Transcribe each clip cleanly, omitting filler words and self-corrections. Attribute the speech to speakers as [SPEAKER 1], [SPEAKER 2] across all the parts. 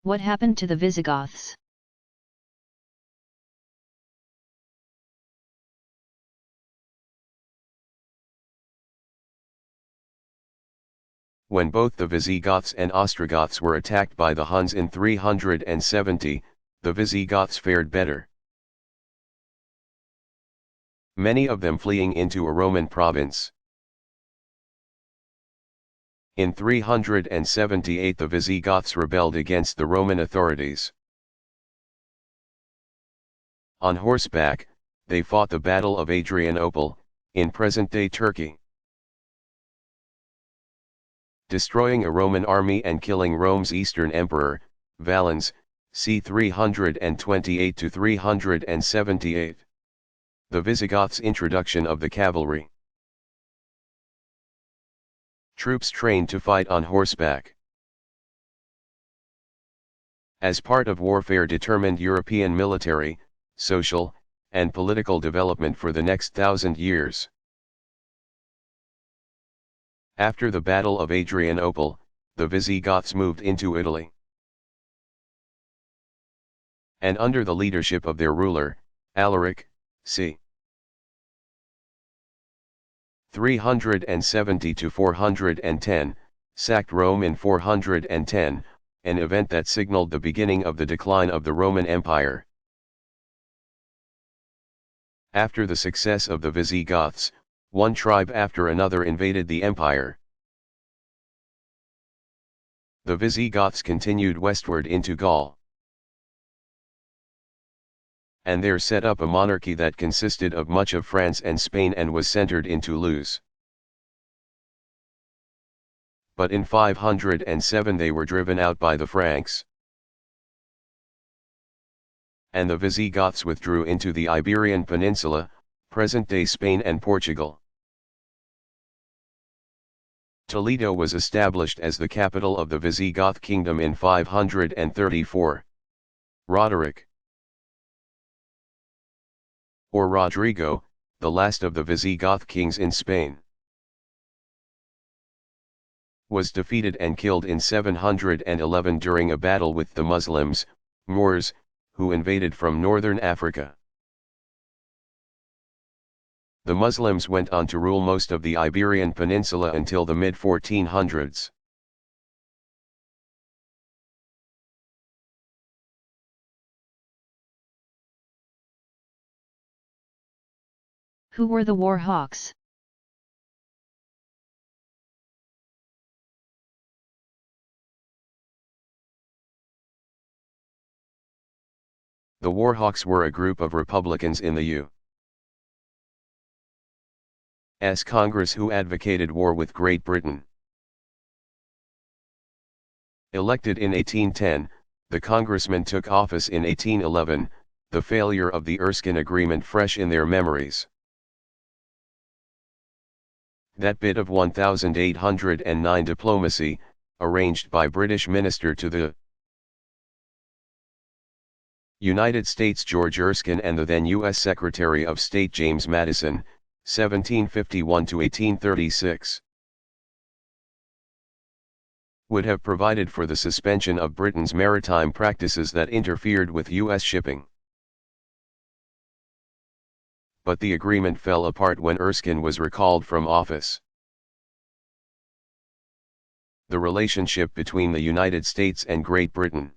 [SPEAKER 1] What happened to the Visigoths?
[SPEAKER 2] When both the Visigoths and Ostrogoths were attacked by the Huns in 370, the Visigoths fared better. Many of them fleeing into a Roman province. In 378 the Visigoths rebelled against the Roman authorities. On horseback, they fought the Battle of Adrianople, in present-day Turkey, destroying a Roman army and killing Rome's eastern emperor, Valens, c. 328–378. The Visigoths' introduction of the cavalry. Troops trained to fight on horseback. As part of warfare determined European military, social, and political development for the next 1,000 years. After the Battle of Adrianople, the Visigoths moved into Italy. And under the leadership of their ruler, Alaric, c. 370–410, sacked Rome in 410, an event that signaled the beginning of the decline of the Roman Empire. After the success of the Visigoths, one tribe after another invaded the empire. The Visigoths continued westward into Gaul, and there set up a monarchy that consisted of much of France and Spain and was centered in Toulouse. But in 507 they were driven out by the Franks, and the Visigoths withdrew into the Iberian Peninsula, present-day Spain and Portugal. Toledo was established as the capital of the Visigoth kingdom in 534. Roderick, or Rodrigo, the last of the Visigoth kings in Spain, was defeated and killed in 711 during a battle with the Muslims, Moors, who invaded from northern Africa. The Muslims went on to rule most of the Iberian Peninsula until the mid-1400s.
[SPEAKER 1] Who were the war hawks?
[SPEAKER 2] The Warhawks were a group of Republicans in the U.S. Congress who advocated war with Great Britain. Elected in 1810, the congressmen took office in 1811, the failure of the Erskine Agreement fresh in their memories. That bit of 1809 diplomacy, arranged by British minister to the United States George Erskine and the then U.S. Secretary of State James Madison, 1751–1836. Would have provided for the suspension of Britain's maritime practices that interfered with U.S. shipping. But the agreement fell apart when Erskine was recalled from office. The relationship between the United States and Great Britain,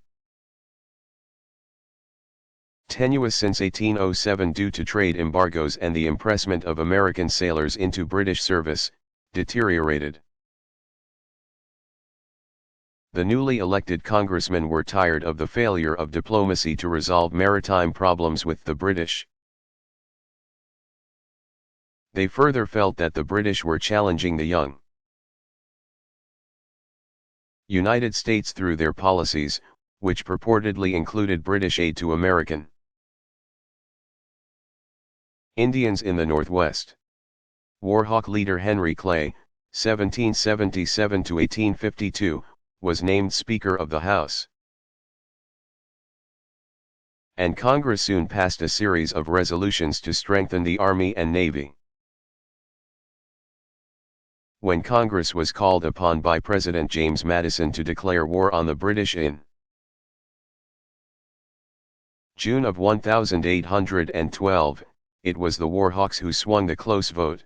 [SPEAKER 2] tenuous since 1807 due to trade embargoes and the impressment of American sailors into British service, deteriorated. The newly elected congressmen were tired of the failure of diplomacy to resolve maritime problems with the British. They further felt that the British were challenging the young United States through their policies, which purportedly included British aid to American Indians in the Northwest. Warhawk leader Henry Clay, 1777–1852, was named Speaker of the House. And Congress soon passed a series of resolutions to strengthen the Army and Navy. When Congress was called upon by President James Madison to declare war on the British in June of 1812, it was the war hawks who swung the close vote.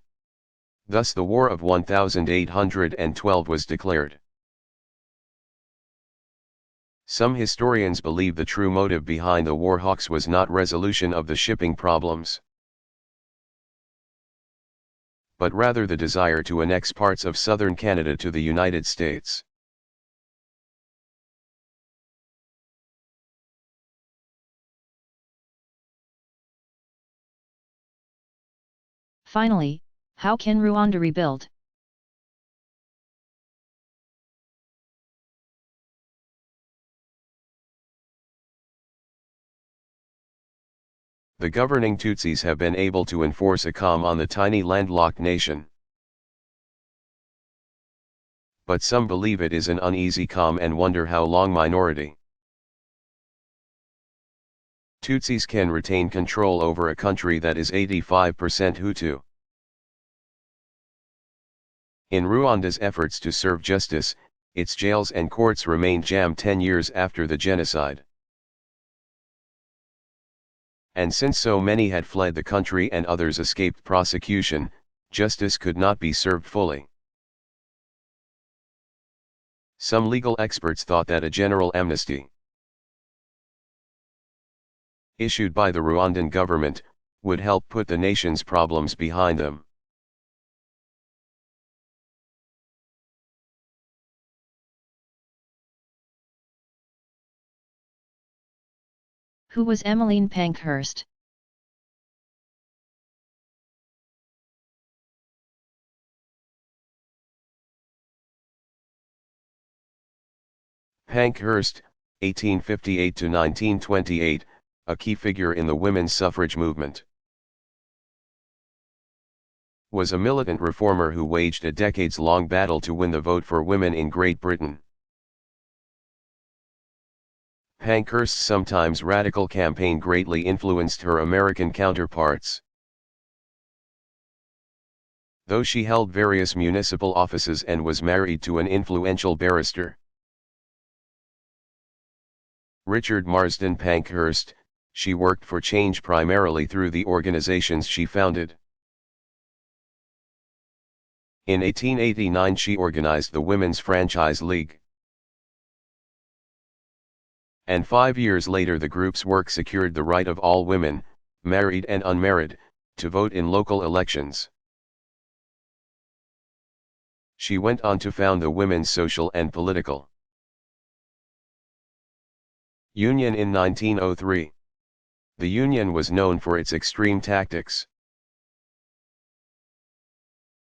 [SPEAKER 2] Thus the War of 1812 was declared. Some historians believe the true motive behind the war hawks was not resolution of the shipping problems, but rather the desire to annex parts of southern Canada to the United States.
[SPEAKER 1] Finally, how can Rwanda rebuild?
[SPEAKER 2] The governing Tutsis have been able to enforce a calm on the tiny landlocked nation. But some believe it is an uneasy calm and wonder how long minority Tutsis can retain control over a country that is 85% Hutu. In Rwanda's efforts to serve justice, its jails and courts remained jammed 10 years after the genocide. And since so many had fled the country and others escaped prosecution, justice could not be served fully. Some legal experts thought that a general amnesty issued by the Rwandan government would help put the nation's problems behind them.
[SPEAKER 1] Who was Emmeline Pankhurst?
[SPEAKER 2] Pankhurst, 1858 to 1928, a key figure in the women's suffrage movement, was a militant reformer who waged a decades-long battle to win the vote for women in Great Britain. Pankhurst's sometimes radical campaign greatly influenced her American counterparts. Though she held various municipal offices and was married to an influential barrister, Richard Marsden Pankhurst, she worked for change primarily through the organizations she founded. In 1889 she organized the Women's Franchise League. And 5 years later the group's work secured the right of all women, married and unmarried, to vote in local elections. She went on to found the Women's Social and Political Union in 1903. The union was known for its extreme tactics.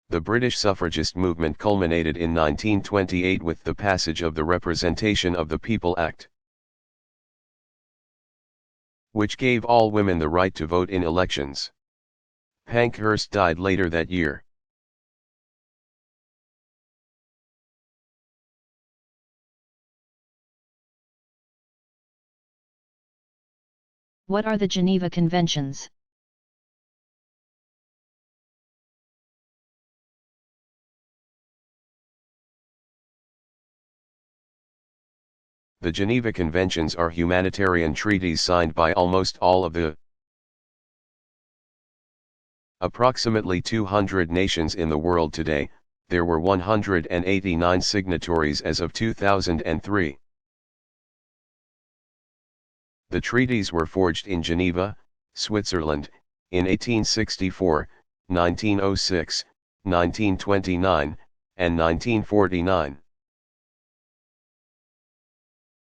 [SPEAKER 2] The British suffragist movement culminated in 1928 with the passage of the Representation of the People Act, which gave all women the right to vote in elections. Pankhurst died later that year.
[SPEAKER 1] What are the Geneva Conventions?
[SPEAKER 2] The Geneva Conventions are humanitarian treaties signed by almost all of the approximately 200 nations in the world today. There were 189 signatories as of 2003. The treaties were forged in Geneva, Switzerland, in 1864, 1906, 1929, and 1949.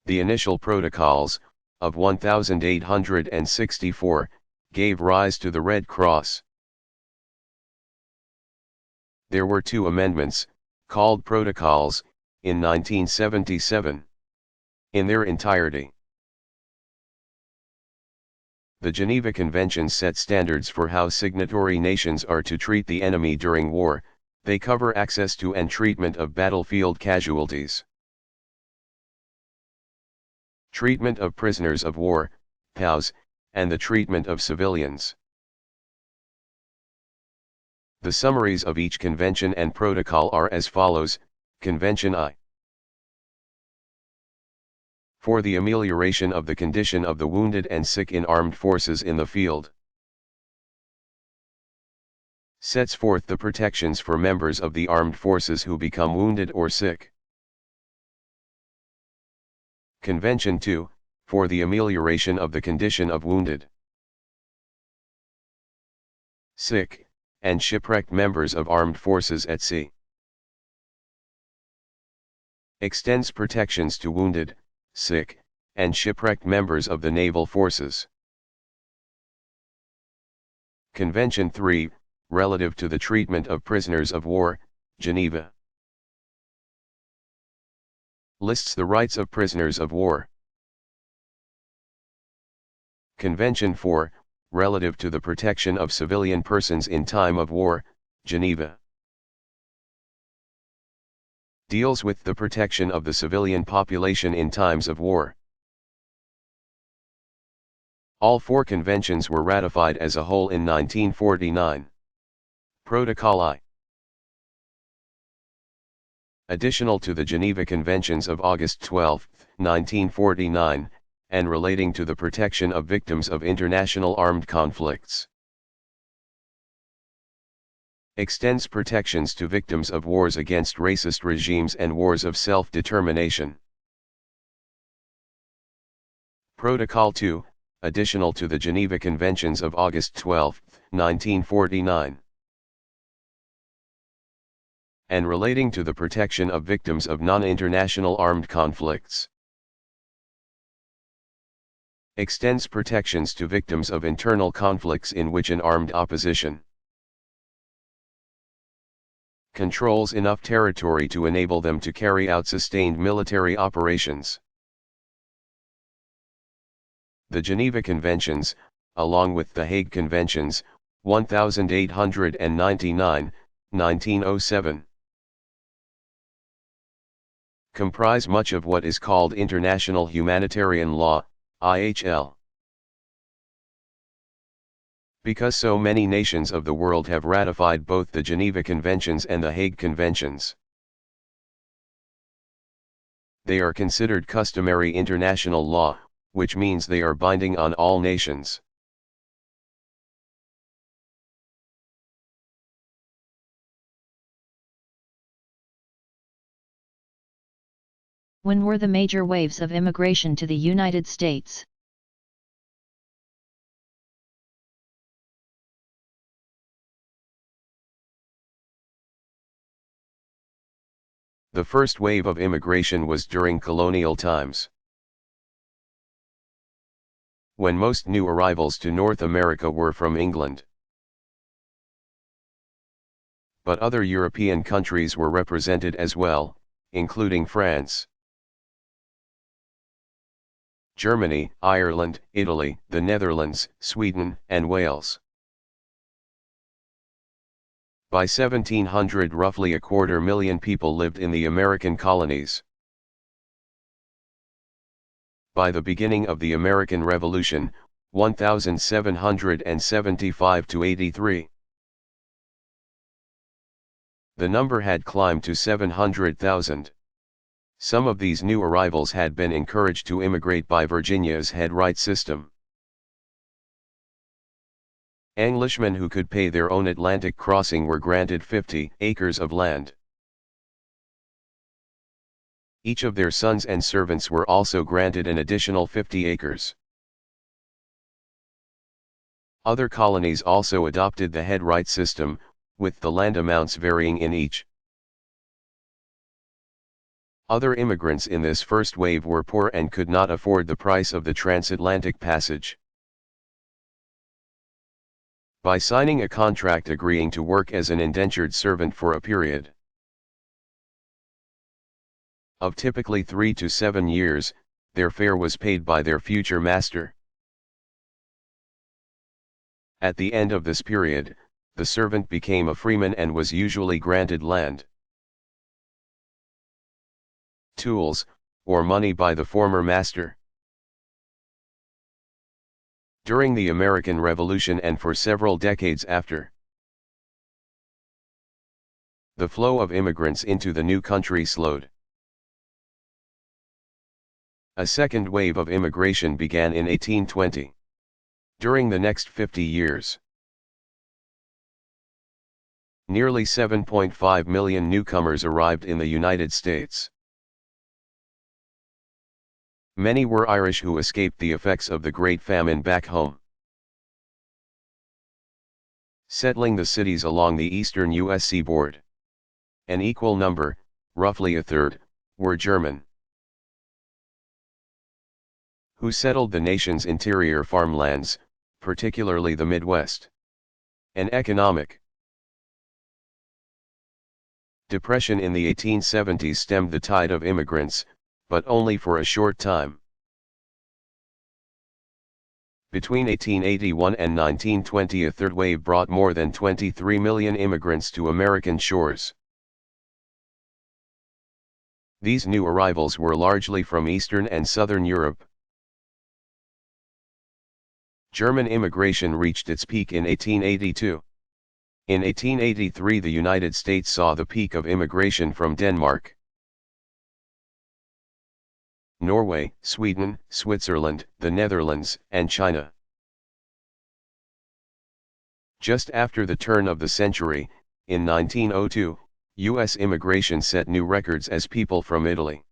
[SPEAKER 2] The initial protocols, of 1864, gave rise to the Red Cross. There were 2 amendments, called protocols, in 1977. In their entirety, the Geneva Conventions set standards for how signatory nations are to treat the enemy during war. They cover access to and treatment of battlefield casualties, treatment of prisoners of war, POWs, and the treatment of civilians. The summaries of each convention and protocol are as follows. Convention I. for the amelioration of the condition of the wounded and sick in armed forces in the field. Sets forth the protections for members of the armed forces who become wounded or sick. Convention 2, for the amelioration of the condition of wounded, sick, and shipwrecked members of armed forces at sea. Extends protections to wounded, sick, and shipwrecked members of the naval forces. Convention 3, relative to the treatment of prisoners of war, Geneva. Lists the rights of prisoners of war. Convention 4, relative to the protection of civilian persons in time of war, Geneva. Deals with the protection of the civilian population in times of war. All four conventions were ratified as a whole in 1949. Protocol I. Additional to the Geneva Conventions of August 12, 1949, and relating to the protection of victims of international armed conflicts. Extends protections to victims of wars against racist regimes and wars of self-determination. Protocol II, additional to the Geneva Conventions of August 12, 1949. And relating to the protection of victims of non-international armed conflicts. Extends protections to victims of internal conflicts in which an armed opposition controls enough territory to enable them to carry out sustained military operations. The Geneva Conventions, along with the Hague Conventions, 1899, 1907, comprise much of what is called international humanitarian law, IHL. Because so many nations of the world have ratified both the Geneva Conventions and the Hague Conventions, they are considered customary international law, which means they are binding on all nations.
[SPEAKER 1] When were the major waves of immigration to the United States?
[SPEAKER 2] The first wave of immigration was during colonial times, when most new arrivals to North America were from England. But other European countries were represented as well, including France, Germany, Ireland, Italy, the Netherlands, Sweden, and Wales. By 1700, roughly 250,000 people lived in the American colonies. By the beginning of the American Revolution, 1775 to 83, the number had climbed to 700,000. Some of these new arrivals had been encouraged to immigrate by Virginia's head right system. Englishmen who could pay their own Atlantic crossing were granted 50 acres of land. Each of their sons and servants were also granted an additional 50 acres. Other colonies also adopted the head right system, with the land amounts varying in each. Other immigrants in this first wave were poor and could not afford the price of the transatlantic passage. By signing a contract agreeing to work as an indentured servant for a period of typically 3 to 7 years, their fare was paid by their future master. At the end of this period, the servant became a freeman and was usually granted land, tools, or money by the former master. During the American Revolution and for several decades after, the flow of immigrants into the new country slowed. A second wave of immigration began in 1820. During the next 50 years, nearly 7.5 million newcomers arrived in the United States. Many were Irish who escaped the effects of the Great Famine back home. Settling the cities along the eastern U.S. seaboard. An equal number, roughly a third, were German, who settled the nation's interior farmlands, particularly the Midwest. An economic depression in the 1870s stemmed the tide of immigrants, but only for a short time. Between 1881 and 1920 a third wave brought more than 23 million immigrants to American shores. These new arrivals were largely from Eastern and Southern Europe. German immigration reached its peak in 1882. In 1883 the United States saw the peak of immigration from Denmark, Norway, Sweden, Switzerland, the Netherlands, and China. Just after the turn of the century, in 1902, U.S. immigration set new records as people from Italy,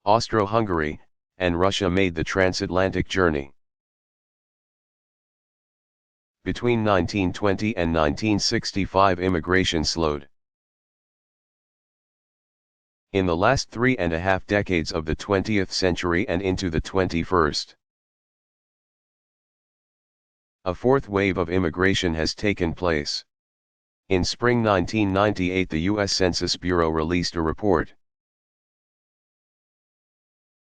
[SPEAKER 2] Austro-Hungary, and Russia made the transatlantic journey. Between 1920 and 1965 immigration slowed. In the last 3.5 decades of the 20th century and into the 21st, a fourth wave of immigration has taken place. In spring 1998 the U.S. Census Bureau released a report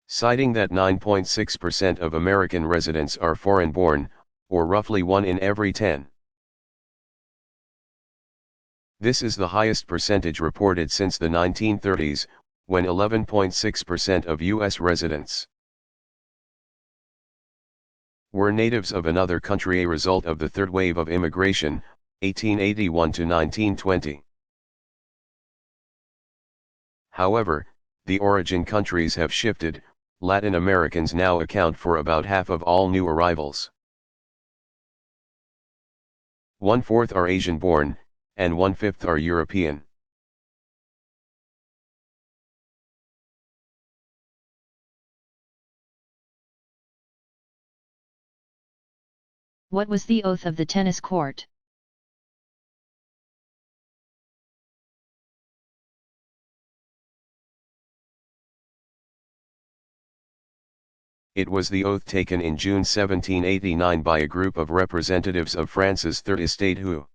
[SPEAKER 2] citing that 9.6% of American residents are foreign-born, or roughly 1 in every 10. This is the highest percentage reported since the 1930s, when 11.6% of U.S. residents were natives of another country, a result of the third wave of immigration, 1881 to 1920. However, the origin countries have shifted. Latin Americans now account for about half of all new arrivals. 1/4 are Asian-born, and 1/5 are European.
[SPEAKER 1] What was the oath of the tennis court?
[SPEAKER 2] It was the oath taken in June 1789 by a group of representatives of France's Third Estate who,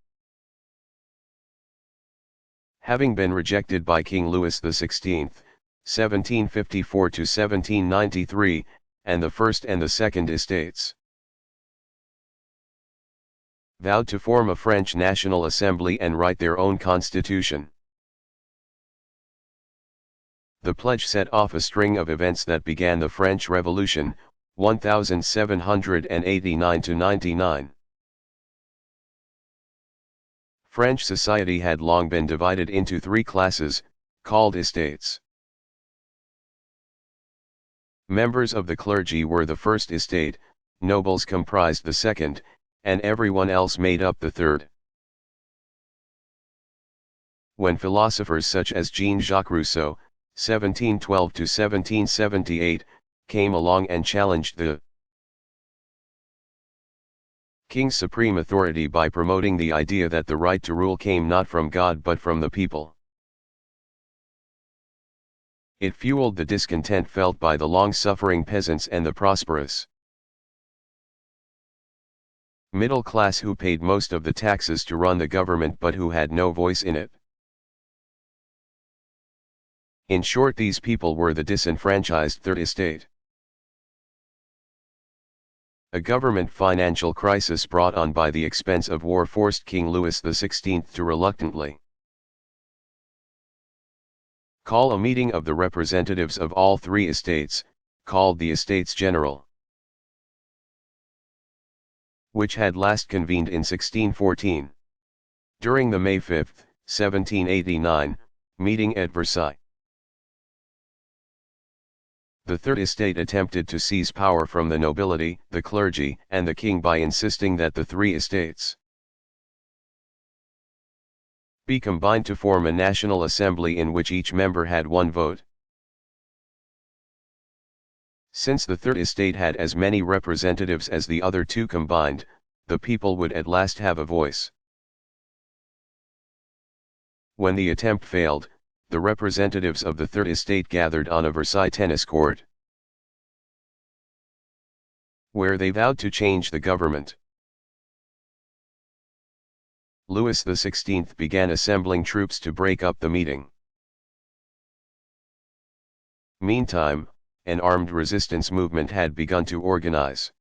[SPEAKER 2] having been rejected by King Louis XVI, 1754 to 1793, and the First and the Second Estates, vowed to form a French National Assembly and write their own constitution. The pledge set off a string of events that began the French Revolution, 1789 to 99. French society had long been divided into three classes, called estates. Members of the clergy were the first estate, nobles comprised the second, and everyone else made up the third. When philosophers such as Jean-Jacques Rousseau, 1712 to 1778, came along and challenged the king's supreme authority by promoting the idea that the right to rule came not from God but from the people, it fueled the discontent felt by the long-suffering peasants and the prosperous middle class who paid most of the taxes to run the government but who had no voice in it. In short, these people were the disenfranchised Third Estate. A government financial crisis brought on by the expense of war forced King Louis XVI to reluctantly call a meeting of the representatives of all three estates, called the Estates General, which had last convened in 1614. During the May 5, 1789, meeting at Versailles, The Third Estate attempted to seize power from the nobility, the clergy, and the king by insisting that the three estates be combined to form a national assembly in which each member had one vote. Since the Third Estate had as many representatives as the other two combined, the people would at last have a voice. When the attempt failed, the representatives of the Third Estate gathered on a Versailles tennis court, where they vowed to change the government. Louis XVI began assembling troops to break up the meeting. Meantime, an armed resistance movement had begun to organize.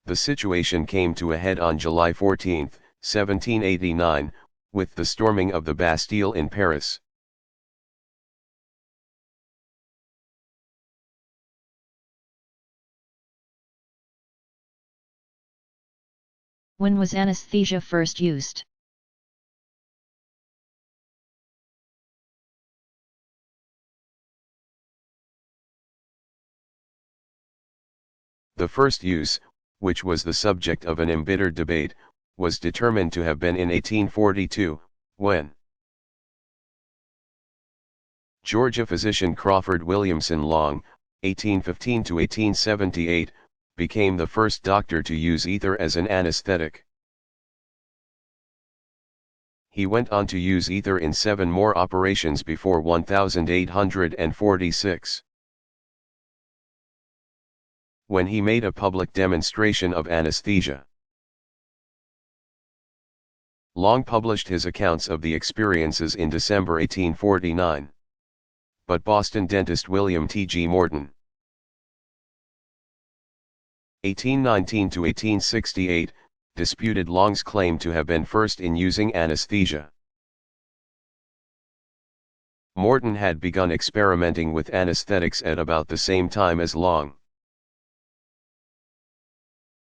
[SPEAKER 2] The situation came to a head on July 14, 1789, with the storming of the Bastille in Paris.
[SPEAKER 1] When was anesthesia first used?
[SPEAKER 2] The first use, which was the subject of an embittered debate, was determined to have been in 1842, when Georgia physician Crawford Williamson Long, 1815 to 1878, became the first doctor to use ether as an anesthetic. He went on to use ether in 7 more operations before 1846. When he made a public demonstration of anesthesia. Long published his accounts of the experiences in December 1849. But Boston dentist William T. G. Morton, 1819 to 1868, disputed Long's claim to have been first in using anesthesia. Morton had begun experimenting with anesthetics at about the same time as Long.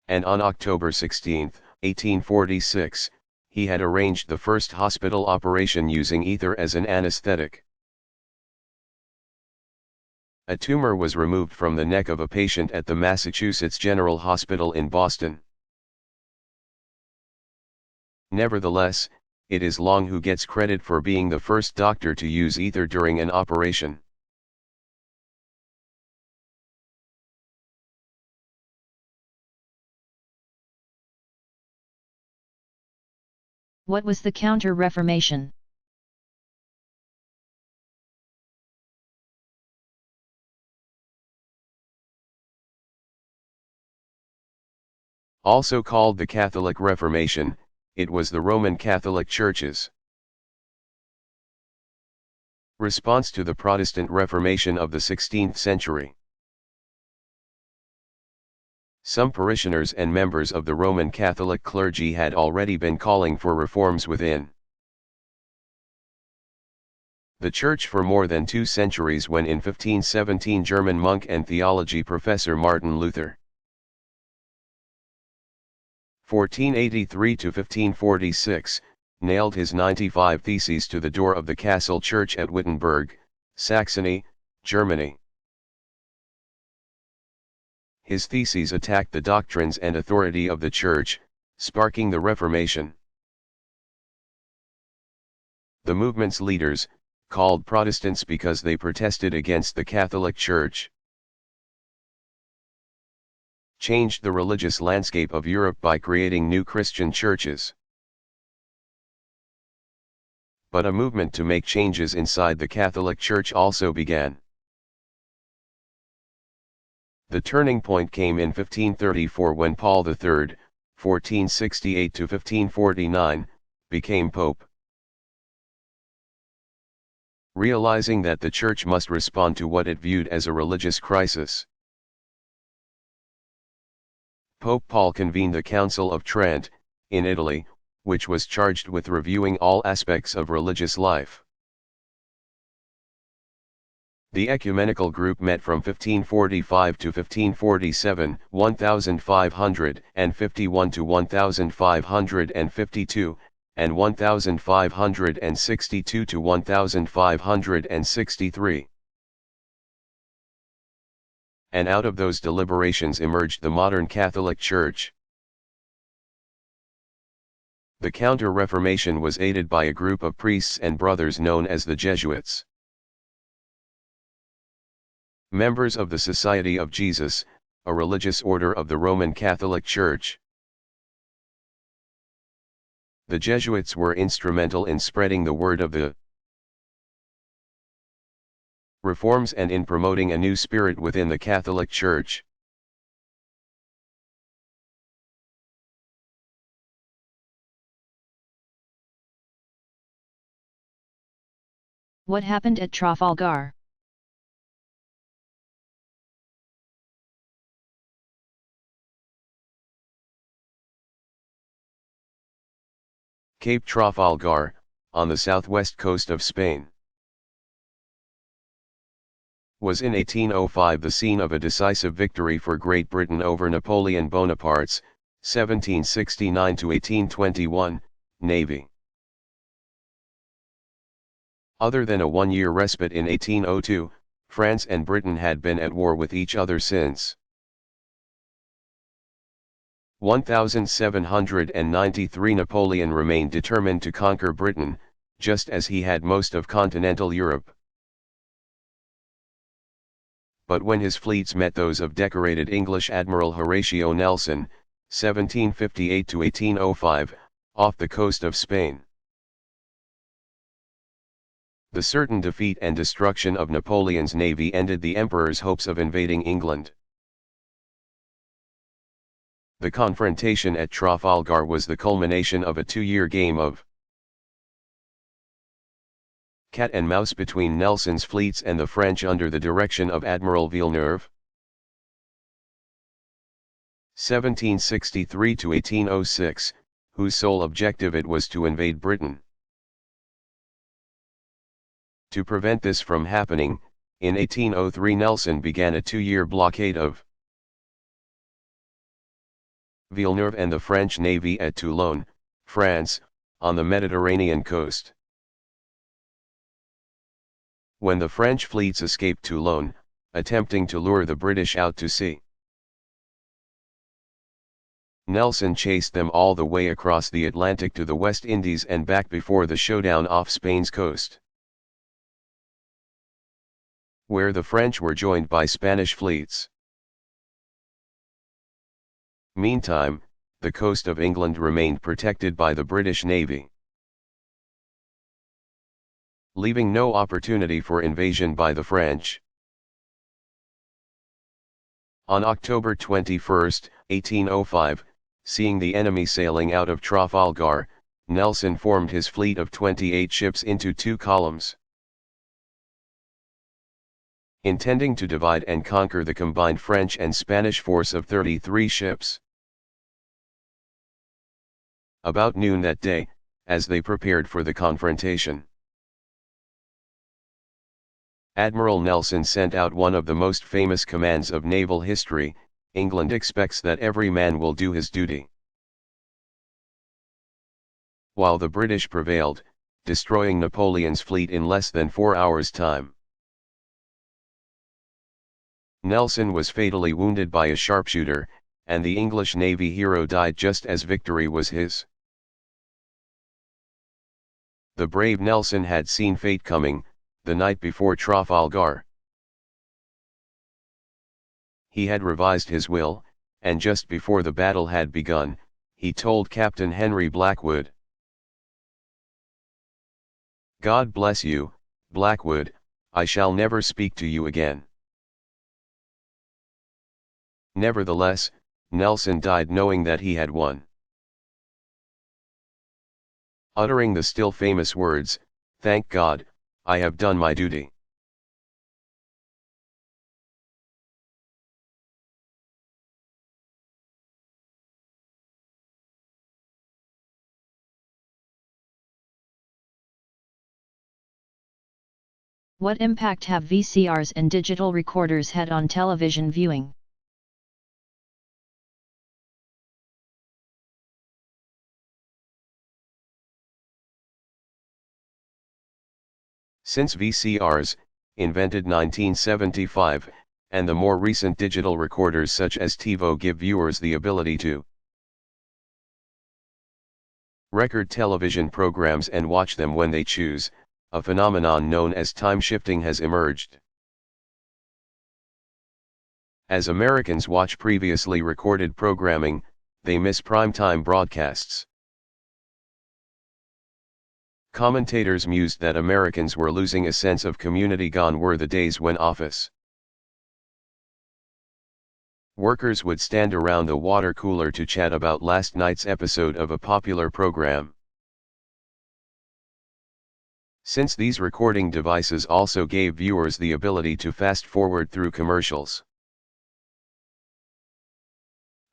[SPEAKER 2] And on October 16, 1846, he had arranged the first hospital operation using ether as an anesthetic. A tumor was removed from the neck of a patient at the Massachusetts General Hospital in Boston. Nevertheless, it is Long who gets credit for being the first doctor to use ether during an operation.
[SPEAKER 1] What was the Counter-Reformation?
[SPEAKER 2] Also called the Catholic Reformation, it was the Roman Catholic Church's response to the Protestant Reformation of the 16th century. Some parishioners and members of the Roman Catholic clergy had already been calling for reforms within the Church for more than 2 centuries when in 1517 German monk and theology professor Martin Luther 1483 to 1546, nailed his 95 Theses to the door of the Castle Church at Wittenberg, Saxony, Germany. His theses attacked the doctrines and authority of the Church, sparking the Reformation. The movement's leaders, called Protestants because they protested against the Catholic Church, changed the religious landscape of Europe by creating new Christian churches. But a movement to make changes inside the Catholic Church also began. The turning point came in 1534 when Paul III, 1468 to 1549, became Pope. Realizing that the Church must respond to what it viewed as a religious crisis, Pope Paul convened the Council of Trent, in Italy, which was charged with reviewing all aspects of religious life. The ecumenical group met from 1545 to 1547, 1551 to 1552, and 1562 to 1563. and out of those deliberations emerged the modern Catholic Church. The Counter-Reformation was aided by a group of priests and brothers known as the Jesuits. Members of the Society of Jesus, a religious order of the Roman Catholic Church. The Jesuits were instrumental in spreading the word of the reforms and in promoting a new spirit within the Catholic Church.
[SPEAKER 1] What happened at Trafalgar?
[SPEAKER 2] Cape Trafalgar, on the southwest coast of Spain, was in 1805 the scene of a decisive victory for Great Britain over Napoleon Bonaparte's 1769–1821 navy. Other than a one-year respite in 1802, France and Britain had been at war with each other since 1793. Napoleon remained determined to conquer Britain, just as he had most of continental Europe. But when his fleets met those of decorated English Admiral Horatio Nelson, 1758–1805, off the coast of Spain, the certain defeat and destruction of Napoleon's navy ended the emperor's hopes of invading England. The confrontation at Trafalgar was the culmination of a two-year game of cat and mouse between Nelson's fleets and the French under the direction of Admiral Villeneuve. 1763–1806, whose sole objective it was to invade Britain. To prevent this from happening, in 1803 Nelson began a two-year blockade of Villeneuve and the French navy at Toulon, France, on the Mediterranean coast. When the French fleets escaped Toulon, attempting to lure the British out to sea, Nelson chased them all the way across the Atlantic to the West Indies and back before the showdown off Spain's coast, where the French were joined by Spanish fleets. Meantime, the coast of England remained protected by the British Navy, leaving no opportunity for invasion by the French. On October 21, 1805, seeing the enemy sailing out of Trafalgar, Nelson formed his fleet of 28 ships into two columns, intending to divide and conquer the combined French and Spanish force of 33 ships. About noon that day, as they prepared for the confrontation, Admiral Nelson sent out one of the most famous commands of naval history: "England expects that every man will do his duty." While the British prevailed, destroying Napoleon's fleet in less than 4 hours' time. Nelson was fatally wounded by a sharpshooter, and the English Navy hero died just as victory was his. The brave Nelson had seen fate coming, the night before Trafalgar. He had revised his will, and just before the battle had begun, he told Captain Henry Blackwood, "God bless you, Blackwood, I shall never speak to you again." Nevertheless, Nelson died knowing that he had won, uttering the still famous words, "Thank God, I have done my duty."
[SPEAKER 1] What impact have VCRs and digital recorders had on television viewing?
[SPEAKER 2] Since VCRs, invented 1975, and the more recent digital recorders such as TiVo give viewers the ability to record television programs and watch them when they choose. A phenomenon known as time shifting has emerged. As Americans watch previously recorded programming, they miss primetime broadcasts. Commentators mused that Americans were losing a sense of community. Gone were the days when office workers would stand around the water cooler to chat about last night's episode of a popular program. Since these recording devices also gave viewers the ability to fast forward through commercials,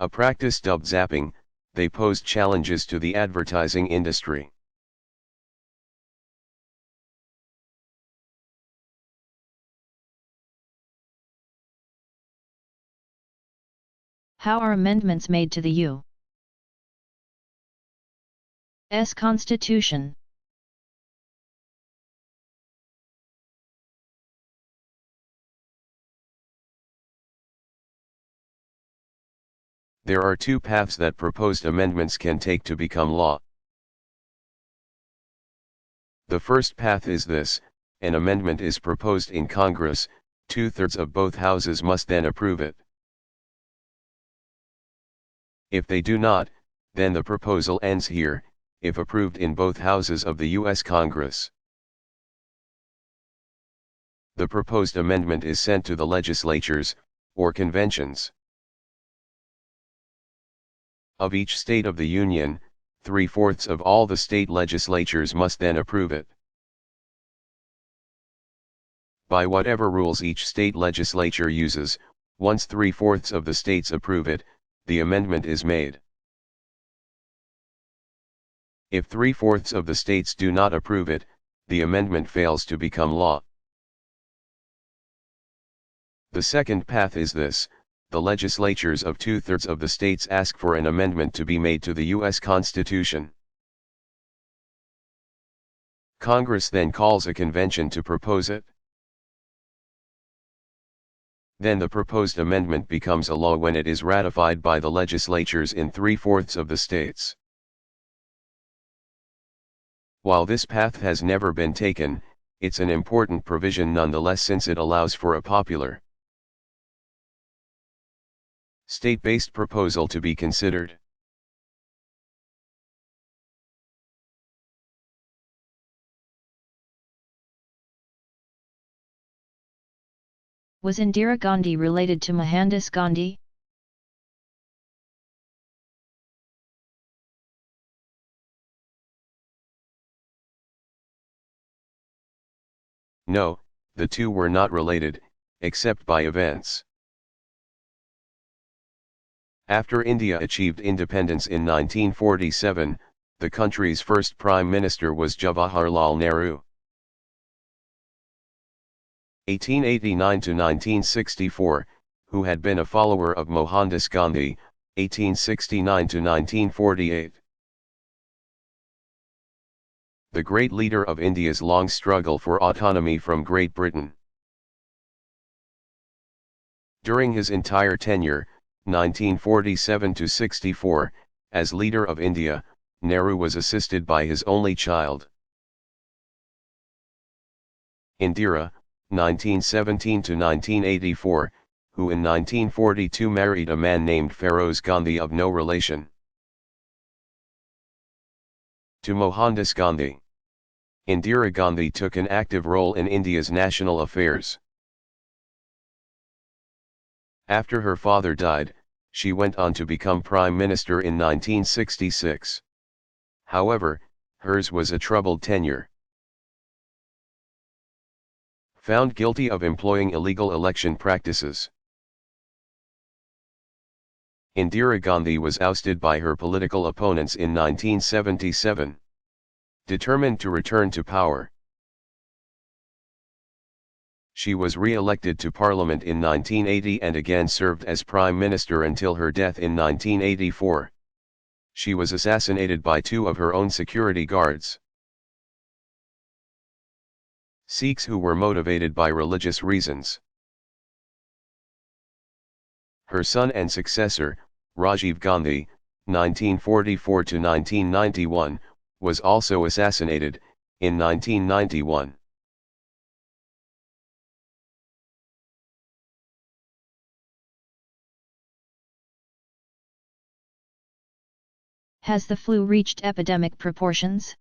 [SPEAKER 2] a practice dubbed zapping, they posed challenges to the advertising industry.
[SPEAKER 1] How are amendments made to the U.S. Constitution?
[SPEAKER 2] There are two paths that proposed amendments can take to become law. The first path is this: an amendment is proposed in Congress, 2/3 of both houses must then approve it. If they do not, then the proposal ends here, if approved in both houses of the U.S. Congress. The proposed amendment is sent to the legislatures, or conventions, of each state of the Union. 3/4 of all the state legislatures must then approve it. By whatever rules each state legislature uses, once 3/4 of the states approve it, the amendment is made. If 3/4 of the states do not approve it, the amendment fails to become law. The second path is this: the legislatures of 2/3 of the states ask for an amendment to be made to the U.S. Constitution. Congress then calls a convention to propose it. Then the proposed amendment becomes a law when it is ratified by the legislatures in 3/4 of the states. While this path has never been taken, it's an important provision nonetheless, since it allows for a popular state-based proposal to be considered.
[SPEAKER 1] Was Indira Gandhi related to Mohandas Gandhi?
[SPEAKER 2] No, the two were not related, except by events. After India achieved independence in 1947, the country's first Prime Minister was Jawaharlal Nehru. 1889 to 1964, who had been a follower of Mohandas Gandhi, 1869 to 1948. The great leader of India's long struggle for autonomy from Great Britain. During his entire tenure, 1947 to 64, as leader of India, Nehru was assisted by his only child, Indira, 1917 to 1984, who in 1942 married a man named Feroz Gandhi of no relation to Mohandas Gandhi. Indira Gandhi took an active role in India's national affairs. After her father died, she went on to become Prime Minister in 1966. However, hers was a troubled tenure. Found guilty of employing illegal election practices, Indira Gandhi was ousted by her political opponents in 1977. Determined to return to power, she was re-elected to Parliament in 1980 and again served as Prime Minister until her death in 1984. She was assassinated by two of her own security guards, Sikhs who were motivated by religious reasons. Her son and successor, Rajiv Gandhi, 1944 to 1991, was also assassinated, in 1991.
[SPEAKER 1] Has the flu reached epidemic proportions?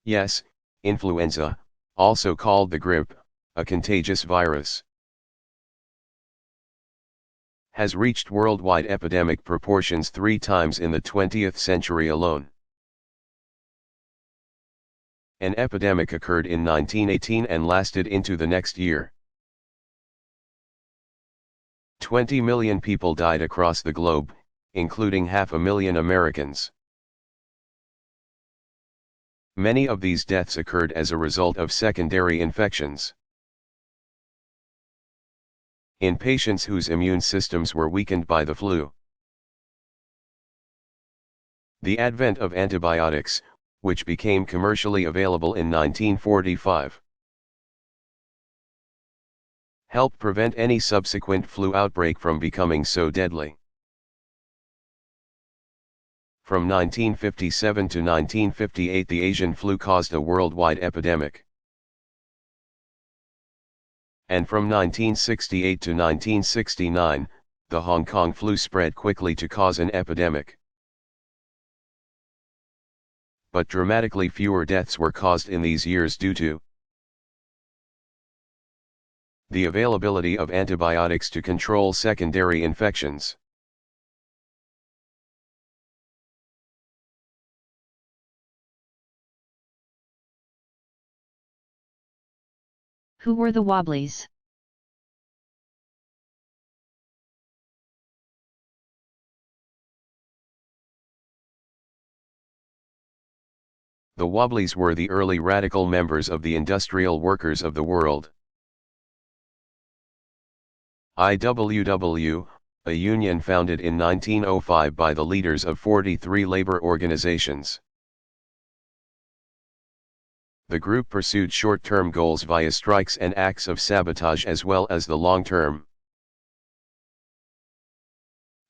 [SPEAKER 2] Yes, influenza, also called the grippe, a contagious virus, has reached worldwide epidemic proportions 3 times in the 20th century alone. An epidemic occurred in 1918 and lasted into the next year. 20 million people died across the globe, including 500,000 Americans. Many of these deaths occurred as a result of secondary infections. In patients whose immune systems were weakened by the flu. The advent of antibiotics, which became commercially available in 1945, helped prevent any subsequent flu outbreak from becoming so deadly. From 1957 to 1958, the Asian flu caused a worldwide epidemic. And from 1968 to 1969, the Hong Kong flu spread quickly to cause an epidemic. But dramatically fewer deaths were caused in these years due to the availability of antibiotics to control secondary infections.
[SPEAKER 1] Who were the Wobblies?
[SPEAKER 2] The Wobblies were the early radical members of the Industrial Workers of the World. IWW, a union founded in 1905 by the leaders of 43 labor organizations. The group pursued short-term goals via strikes and acts of sabotage, as well as the long-term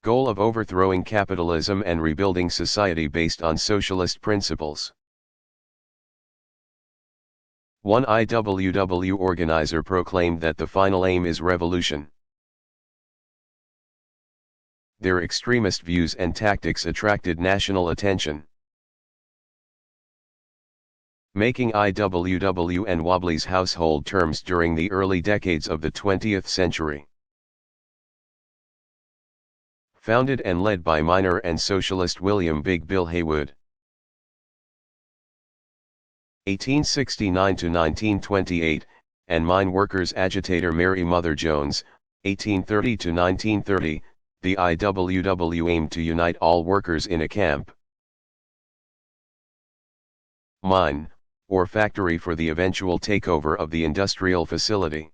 [SPEAKER 2] goal of overthrowing capitalism and rebuilding society based on socialist principles. One IWW organizer proclaimed that the final aim is revolution. Their extremist views and tactics attracted national attention, making IWW and Wobblies household terms during the early decades of the 20th century. Founded and led by miner and socialist William Big Bill Haywood. 1869 to 1928, and mine workers agitator Mary Mother Jones, 1830 to 1930, the IWW aimed to unite all workers in a camp, mine, or factory for the eventual takeover of the industrial facility.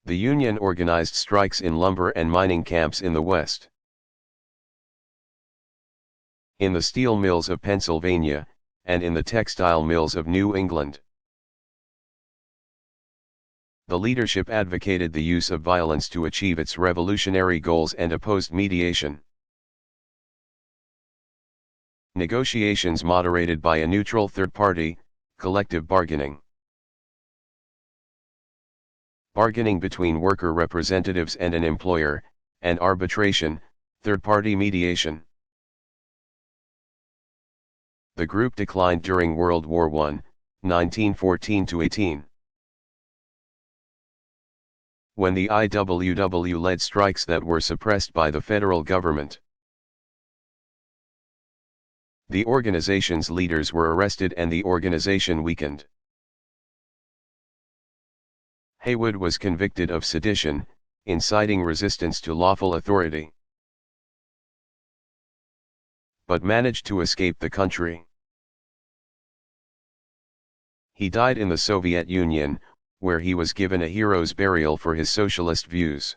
[SPEAKER 2] The union organized strikes in lumber and mining camps in the West, in the steel mills of Pennsylvania, and in the textile mills of New England. The leadership advocated the use of violence to achieve its revolutionary goals and opposed mediation. Negotiations moderated by a neutral third party, collective bargaining. Bargaining between worker representatives and an employer, and arbitration, third-party mediation. The group declined during World War I, 1914-18. When the IWW led strikes that were suppressed by the federal government. The organization's leaders were arrested and the organization weakened. Haywood was convicted of sedition, inciting resistance to lawful authority, but managed to escape the country. He died in the Soviet Union, where he was given a hero's burial for his socialist views.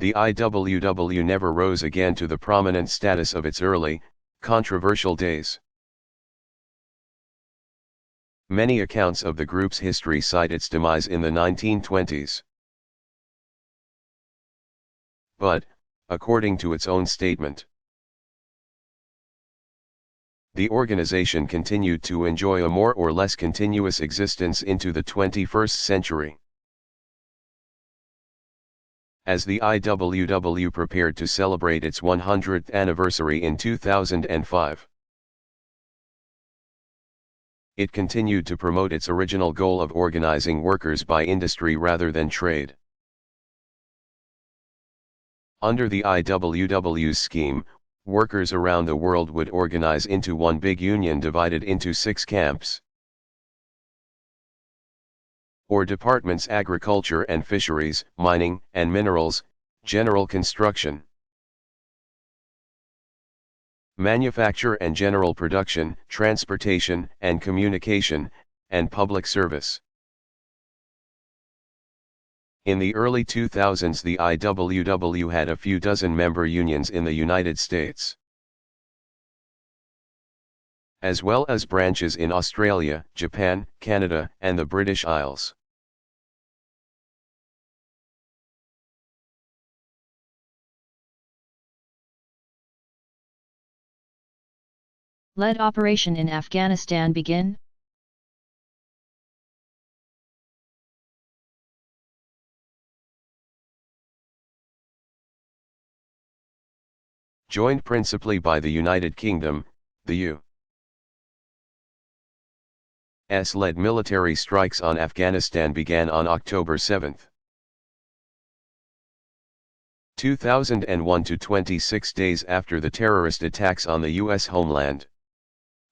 [SPEAKER 2] The IWW never rose again to the prominent status of its early, controversial days. Many accounts of the group's history cite its demise in the 1920s. But, according to its own statement, the organization continued to enjoy a more or less continuous existence into the 21st century. As the IWW prepared to celebrate its 100th anniversary in 2005, it continued to promote its original goal of organizing workers by industry rather than trade. Under the IWW's scheme, workers around the world would organize into one big union divided into 6 camps or departments: agriculture and fisheries, mining and minerals, general construction, manufacture and general production, transportation and communication, and public service. In the early 2000s, the IWW had a few dozen member unions in the United States, as well as branches in Australia, Japan, Canada, and the British Isles.
[SPEAKER 1] Let operation in Afghanistan begin?
[SPEAKER 2] Joined principally by the United Kingdom, the U.S.-led military strikes on Afghanistan began on October 7, 2001 to 26 days after the terrorist attacks on the U.S. homeland.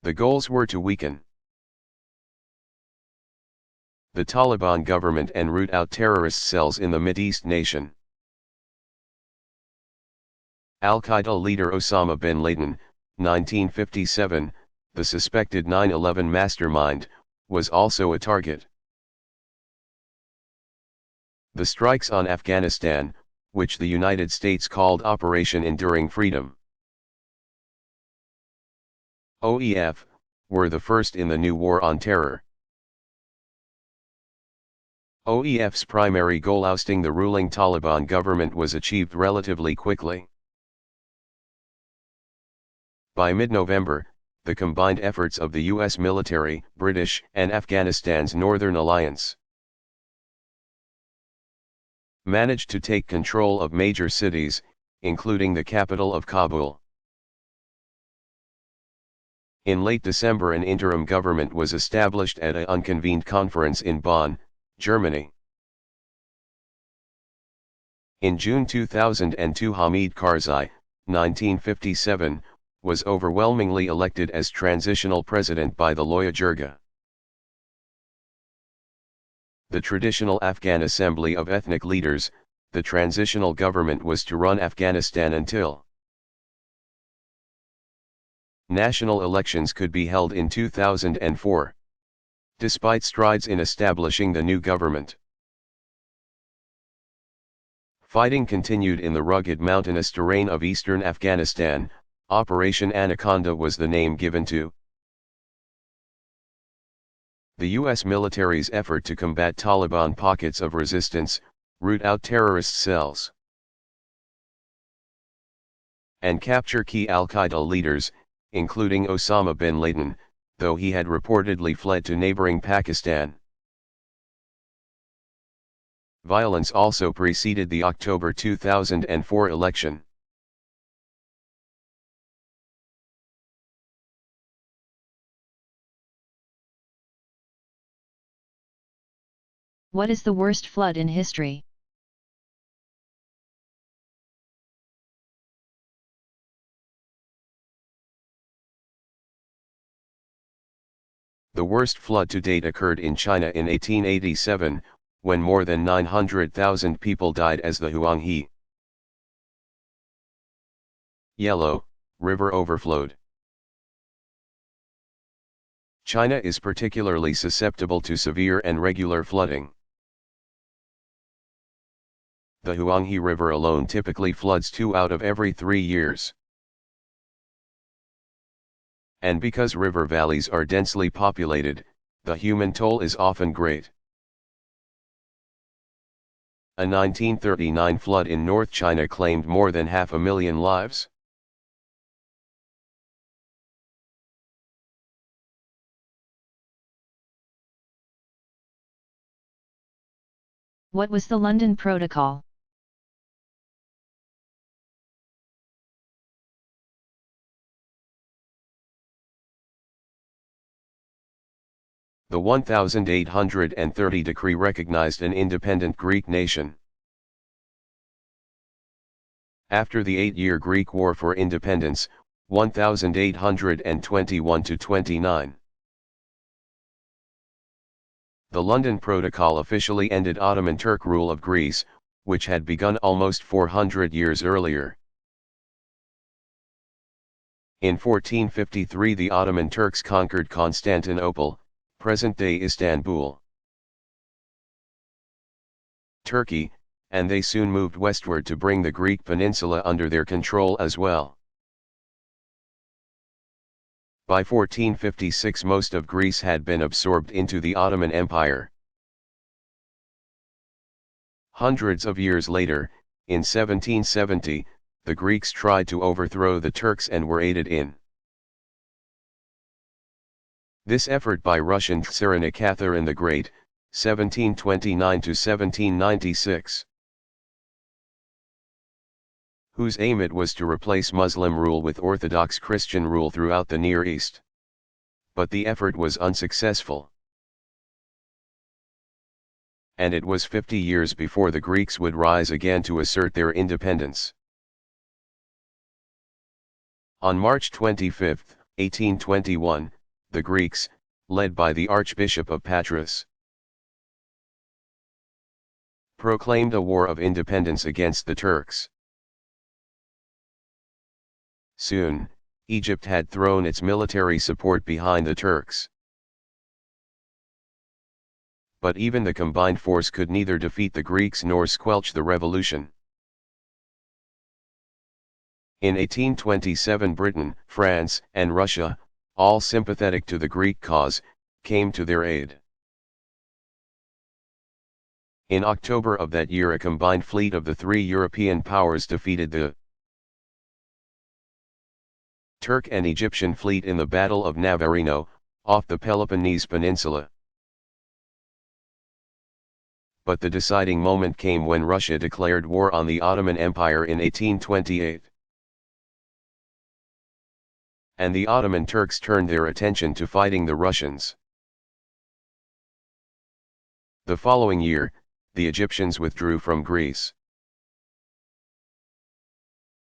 [SPEAKER 2] The goals were to weaken the Taliban government and root out terrorist cells in the Mideast nation. Al-Qaeda leader Osama bin Laden, 1957, the suspected 9/11 mastermind, was also a target. The strikes on Afghanistan, which the United States called Operation Enduring Freedom, OEF, were the first in the new war on terror. OEF's primary goal, ousting the ruling Taliban government, was achieved relatively quickly. By mid-November, the combined efforts of the U.S. military, British, and Afghanistan's Northern Alliance managed to take control of major cities, including the capital of Kabul. In late December, an interim government was established at an unconvened conference in Bonn, Germany. In June 2002, Hamid Karzai, 1957, was overwhelmingly elected as transitional president by the Loya Jirga, the traditional Afghan assembly of ethnic leaders. The transitional government was to run Afghanistan until national elections could be held in 2004. Despite strides in establishing the new government, fighting continued in the rugged mountainous terrain of eastern Afghanistan. Operation Anaconda was the name given to the U.S. military's effort to combat Taliban pockets of resistance, root out terrorist cells, and capture key al-Qaeda leaders, including Osama bin Laden, though he had reportedly fled to neighboring Pakistan. Violence also preceded the October 2004 election.
[SPEAKER 1] What is the worst flood in history?
[SPEAKER 2] The worst flood to date occurred in China in 1887, when more than 900,000 people died as the Huanghe Yellow River overflowed. China is particularly susceptible to severe and regular flooding. the Huanghe River alone typically floods 2 out of every 3 years. And because river valleys are densely populated, the human toll is often great. A 1939 flood in North China claimed more than 500,000 lives.
[SPEAKER 1] What was the London Protocol?
[SPEAKER 2] The 1830 decree recognized an independent Greek nation. After the 8-year Greek War for Independence, 1821–29. The London Protocol officially ended Ottoman Turk rule of Greece, which had begun almost 400 years earlier. In 1453 the Ottoman Turks conquered Constantinople, present-day Istanbul, Turkey, and they soon moved westward to bring the Greek peninsula under their control as well. By 1456 most of Greece had been absorbed into the Ottoman Empire. Hundreds of years later, in 1770, the Greeks tried to overthrow the Turks and were aided in this effort by Russian Tsarina Catherine the Great, 1729–1796. Whose aim it was to replace Muslim rule with Orthodox Christian rule throughout the Near East. But the effort was unsuccessful. And it was 50 years before the Greeks would rise again to assert their independence. On March 25, 1821, the Greeks, led by the Archbishop of Patras, proclaimed a war of independence against the Turks. Soon, Egypt had thrown its military support behind the Turks. But even the combined force could neither defeat the Greeks nor squelch the revolution. In 1827 Britain, France, and Russia, all sympathetic to the Greek cause, came to their aid. In October of that year a combined fleet of the 3 European powers defeated the Turk and Egyptian fleet in the Battle of Navarino, off the Peloponnese Peninsula. But the deciding moment came when Russia declared war on the Ottoman Empire in 1828. And the Ottoman Turks turned their attention to fighting the Russians. The following year, the Egyptians withdrew from Greece.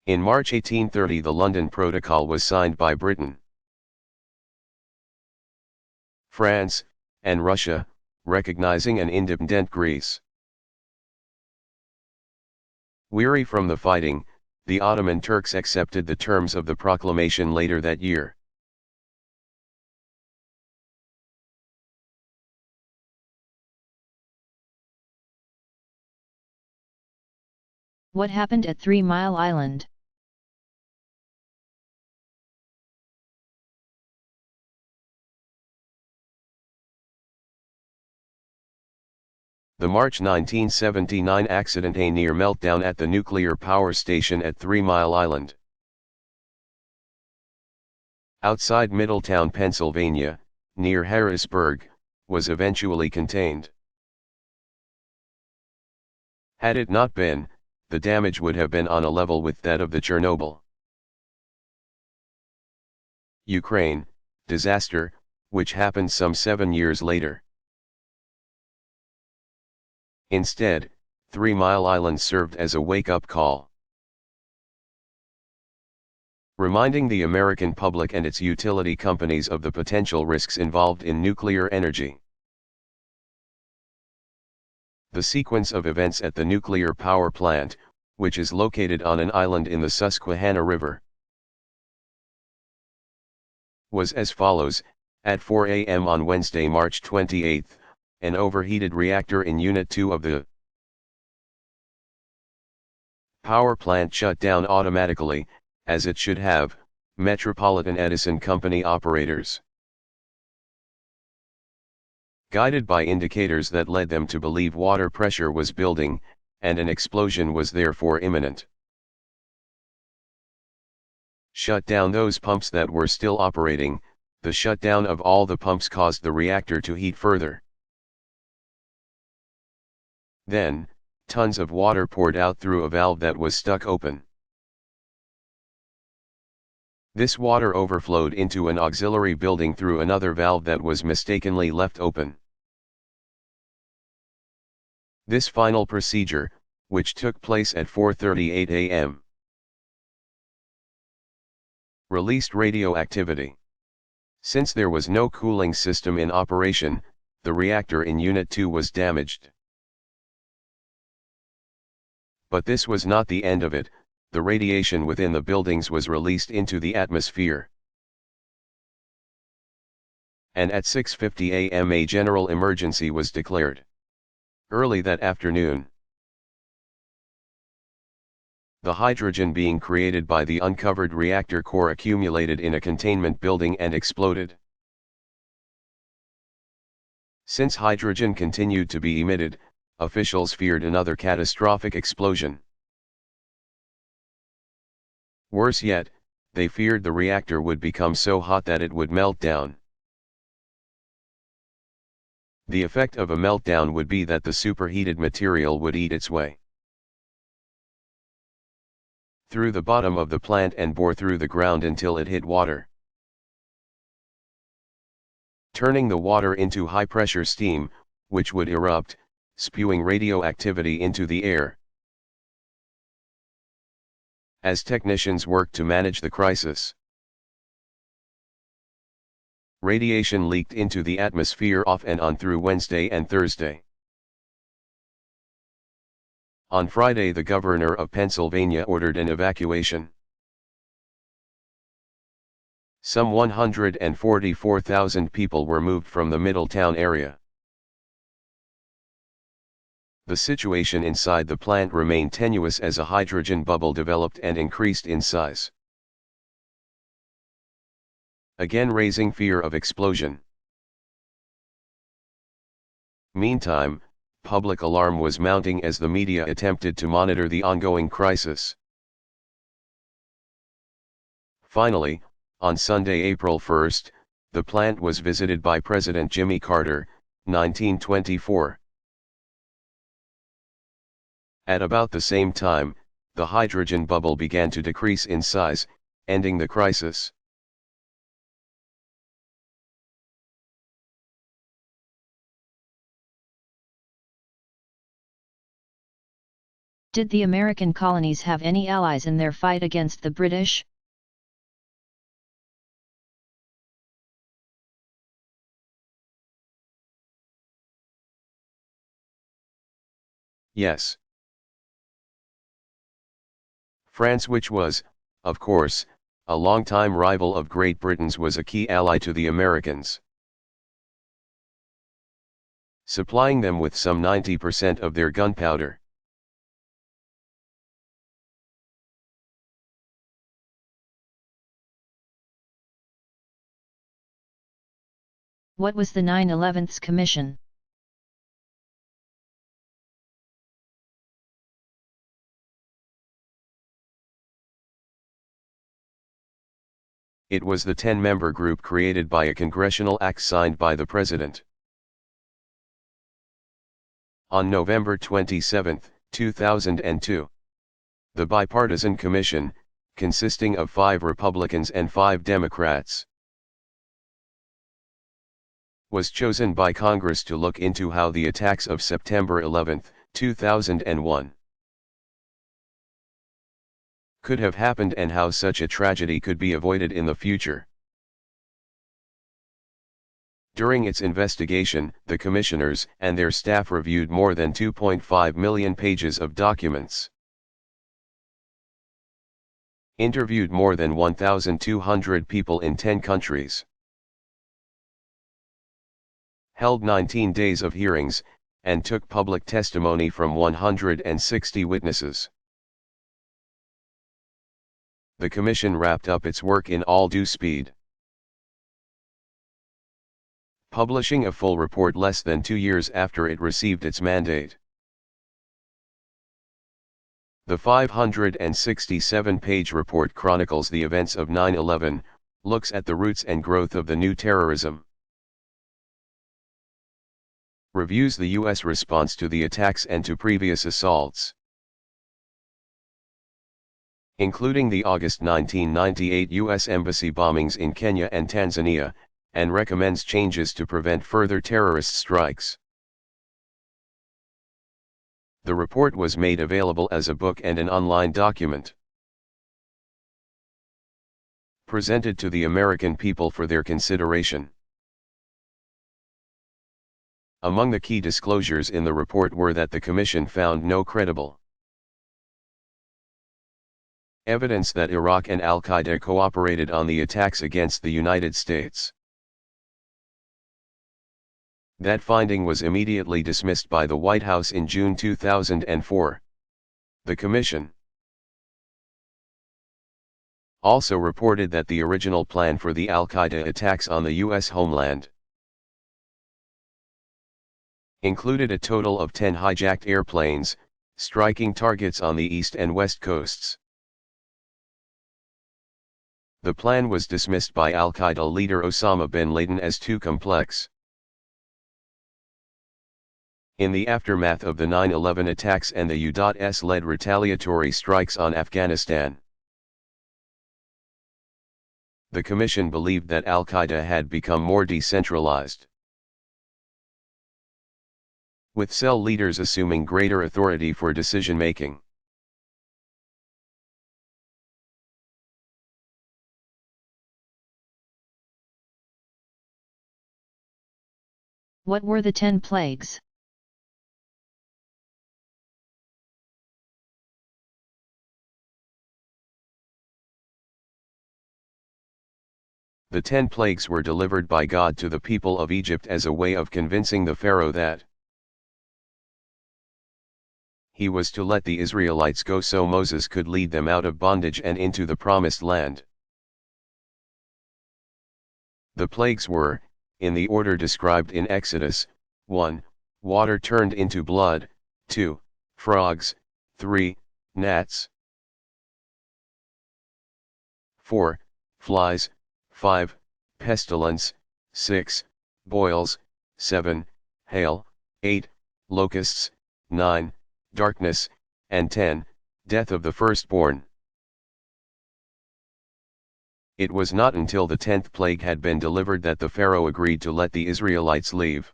[SPEAKER 2] In March 1830 the London Protocol was signed by Britain, France, and Russia, recognizing an independent Greece. Weary from the fighting, the Ottoman Turks accepted the terms of the proclamation later that year.
[SPEAKER 1] What happened at 3 Mile Island?
[SPEAKER 2] The March 1979 accident, a near meltdown at the nuclear power station at 3 Mile Island, outside Middletown, Pennsylvania, near Harrisburg, was eventually contained. Had it not been, the damage would have been on a level with that of the Chernobyl, Ukraine, disaster, which happened some 7 years later. Instead, 3 Mile Island served as a wake-up call, reminding the American public and its utility companies of the potential risks involved in nuclear energy. The sequence of events at the nuclear power plant, which is located on an island in the Susquehanna River, was as follows. At 4 a.m. on Wednesday, March 28, an overheated reactor in Unit 2 of the Power plant shut down automatically, as it should have, Metropolitan Edison Company operators. Guided by indicators that led them to believe water pressure was building, and an explosion was therefore imminent. Shut down those pumps that were still operating. The shutdown of all the pumps caused the reactor to heat further. Then, tons of water poured out through a valve that was stuck open. This water overflowed into an auxiliary building through another valve that was mistakenly left open. This final procedure, which took place at 4:38 a.m., released radioactivity. Since there was no cooling system in operation, the reactor in Unit 2 was damaged. But this was not the end of it. The radiation within the buildings was released into the atmosphere. And at 6:50 a.m. a general emergency was declared. Early that afternoon, the hydrogen being created by the uncovered reactor core accumulated in a containment building and exploded. Since hydrogen continued to be emitted, officials feared another catastrophic explosion. Worse yet, they feared the reactor would become so hot that it would melt down. The effect of a meltdown would be that the superheated material would eat its way through the bottom of the plant and bore through the ground until it hit water, turning the water into high-pressure steam, which would erupt, spewing radioactivity into the air. As technicians worked to manage the crisis, radiation leaked into the atmosphere off and on through Wednesday and Thursday. On Friday, the governor of Pennsylvania ordered an evacuation. Some 144,000 people were moved from the Middletown area. The situation inside the plant remained tenuous as a hydrogen bubble developed and increased in size, again raising fear of explosion. Meantime, public alarm was mounting as the media attempted to monitor the ongoing crisis. Finally, on Sunday, April 1, the plant was visited by President Jimmy Carter, 1924. At about the same time, the hydrogen bubble began to decrease in size, ending the crisis.
[SPEAKER 1] Did the American colonies have any allies in their fight against the British?
[SPEAKER 2] Yes. France, which was, of course, a longtime rival of Great Britain's, was a key ally to the Americans, supplying them with some 90% of their gunpowder.
[SPEAKER 1] What was the 9/11's commission?
[SPEAKER 2] It was the 10-member group created by a congressional act signed by the President. On November 27, 2002, the bipartisan commission, consisting of 5 Republicans and 5 Democrats, was chosen by Congress to look into how the attacks of September 11, 2001, could have happened and how such a tragedy could be avoided in the future. During its investigation, the commissioners and their staff reviewed more than 2.5 million pages of documents, interviewed more than 1,200 people in 10 countries, held 19 days of hearings, and took public testimony from 160 witnesses. The commission wrapped up its work in all due speed, publishing a full report less than 2 years after it received its mandate. The 567-page report chronicles the events of 9/11, looks at the roots and growth of the new terrorism, reviews the U.S. response to the attacks and to previous assaults, including the August 1998 U.S. Embassy bombings in Kenya and Tanzania, and recommends changes to prevent further terrorist strikes. The report was made available as a book and an online document, presented to the American people for their consideration. Among the key disclosures in the report were that the Commission found no credible evidence that Iraq and Al-Qaeda cooperated on the attacks against the United States. That finding was immediately dismissed by the White House in June 2004. The Commission also reported that the original plan for the Al-Qaeda attacks on the U.S. homeland included a total of 10 hijacked airplanes, striking targets on the east and west coasts. The plan was dismissed by Al-Qaeda leader Osama bin Laden as too complex. In the aftermath of the 9/11 attacks and the U.S.-led retaliatory strikes on Afghanistan, the Commission believed that Al-Qaeda had become more decentralized, with cell leaders assuming greater authority for decision-making.
[SPEAKER 1] What were the 10 plagues?
[SPEAKER 2] The 10 plagues were delivered by God to the people of Egypt as a way of convincing the Pharaoh that he was to let the Israelites go so Moses could lead them out of bondage and into the promised land. The plagues were, in the order described in Exodus: 1. Water turned into blood, 2. Frogs, 3. Gnats, 4. Flies, 5. Pestilence, 6. Boils, 7. Hail, 8. Locusts, 9. Darkness, and 10. Death of the firstborn. It was not until the 10th plague had been delivered that the Pharaoh agreed to let the Israelites leave.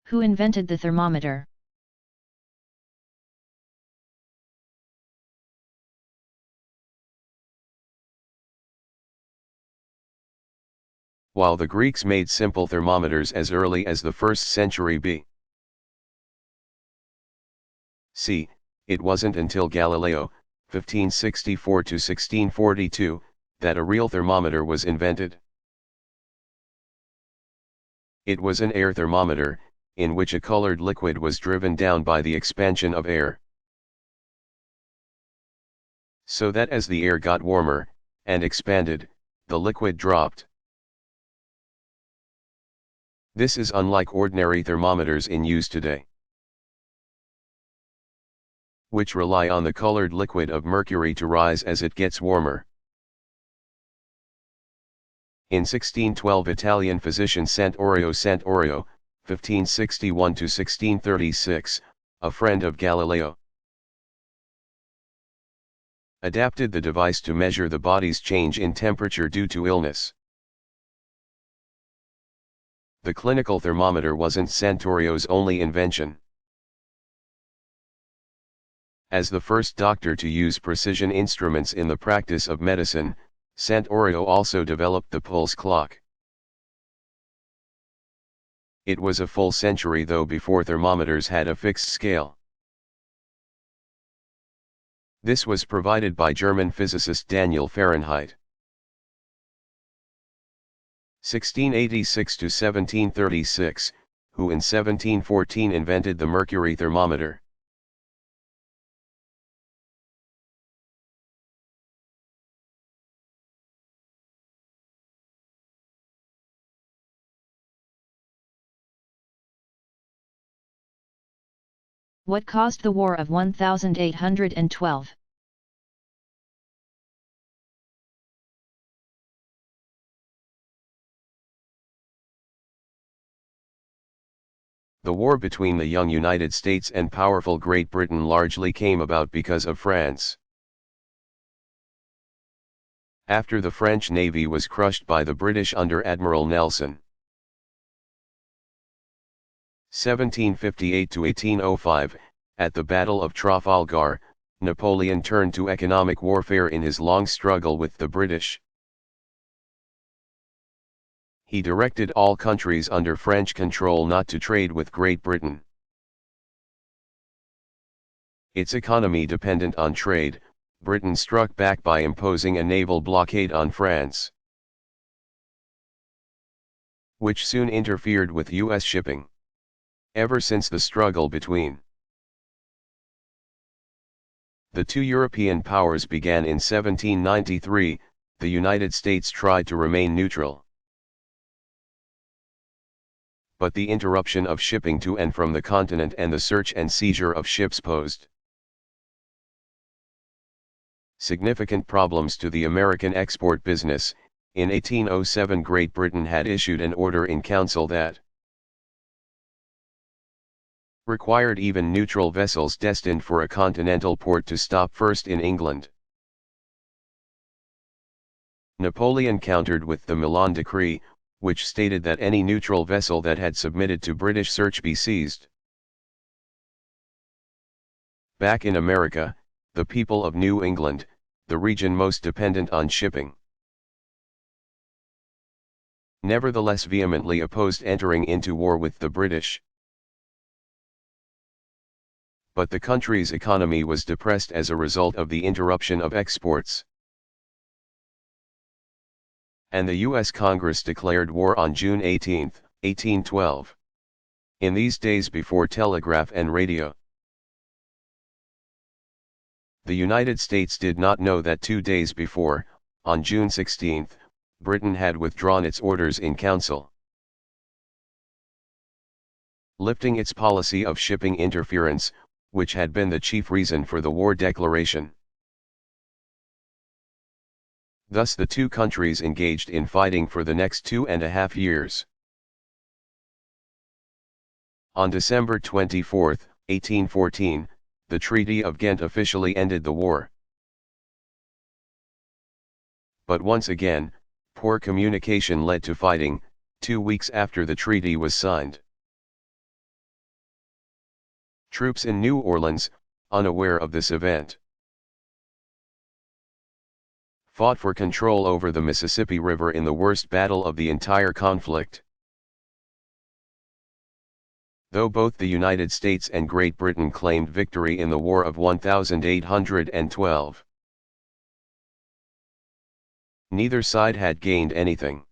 [SPEAKER 1] Who invented the thermometer?
[SPEAKER 2] While the Greeks made simple thermometers as early as the 1st century B.C., it wasn't until Galileo, 1564 to 1642, that a real thermometer was invented. It was an air thermometer, in which a colored liquid was driven down by the expansion of air, so that as the air got warmer, and expanded, the liquid dropped. This is unlike ordinary thermometers in use today, which rely on the colored liquid of mercury to rise as it gets warmer. In 1612, Italian physician Sant'Orio, 1561 to 1636, a friend of Galileo, adapted the device to measure the body's change in temperature due to illness. The clinical thermometer wasn't Sant'Orio's only invention. As the first doctor to use precision instruments in the practice of medicine, Sant'Orio also developed the pulse clock. It was a full century though before thermometers had a fixed scale. This was provided by German physicist Daniel Fahrenheit. 1686 to 1736, who in 1714 invented the mercury thermometer.
[SPEAKER 1] What caused the War of 1812?
[SPEAKER 2] The war between the young United States and powerful Great Britain largely came about because of France. After the French Navy was crushed by the British under Admiral Nelson. 1758 to 1805, at the Battle of Trafalgar, Napoleon turned to economic warfare in his long struggle with the British. He directed all countries under French control not to trade with Great Britain. Its economy dependent on trade, Britain struck back by imposing a naval blockade on France, which soon interfered with U.S. shipping. Ever since the struggle between the two European powers began in 1793, the United States tried to remain neutral. But the interruption of shipping to and from the continent and the search and seizure of ships posed significant problems to the American export business. In 1807 Great Britain had issued an order in council that required even neutral vessels destined for a continental port to stop first in England. Napoleon countered with the Milan Decree, which stated that any neutral vessel that had submitted to British search be seized. Back in America, the people of New England, the region most dependent on shipping, nevertheless vehemently opposed entering into war with the British. But the country's economy was depressed as a result of the interruption of exports. And the U.S. Congress declared war on June 18, 1812. In these days before telegraph and radio, the United States did not know that 2 days before, on June 16, Britain had withdrawn its orders in council, lifting its policy of shipping interference, which had been the chief reason for the war declaration. Thus the two countries engaged in fighting for the next 2.5 years. On December 24, 1814, the Treaty of Ghent officially ended the war. But once again, poor communication led to fighting, 2 weeks after the treaty was signed. Troops in New Orleans, unaware of this event, fought for control over the Mississippi River in the worst battle of the entire conflict. Though both the United States and Great Britain claimed victory in the War of 1812, neither side had gained anything.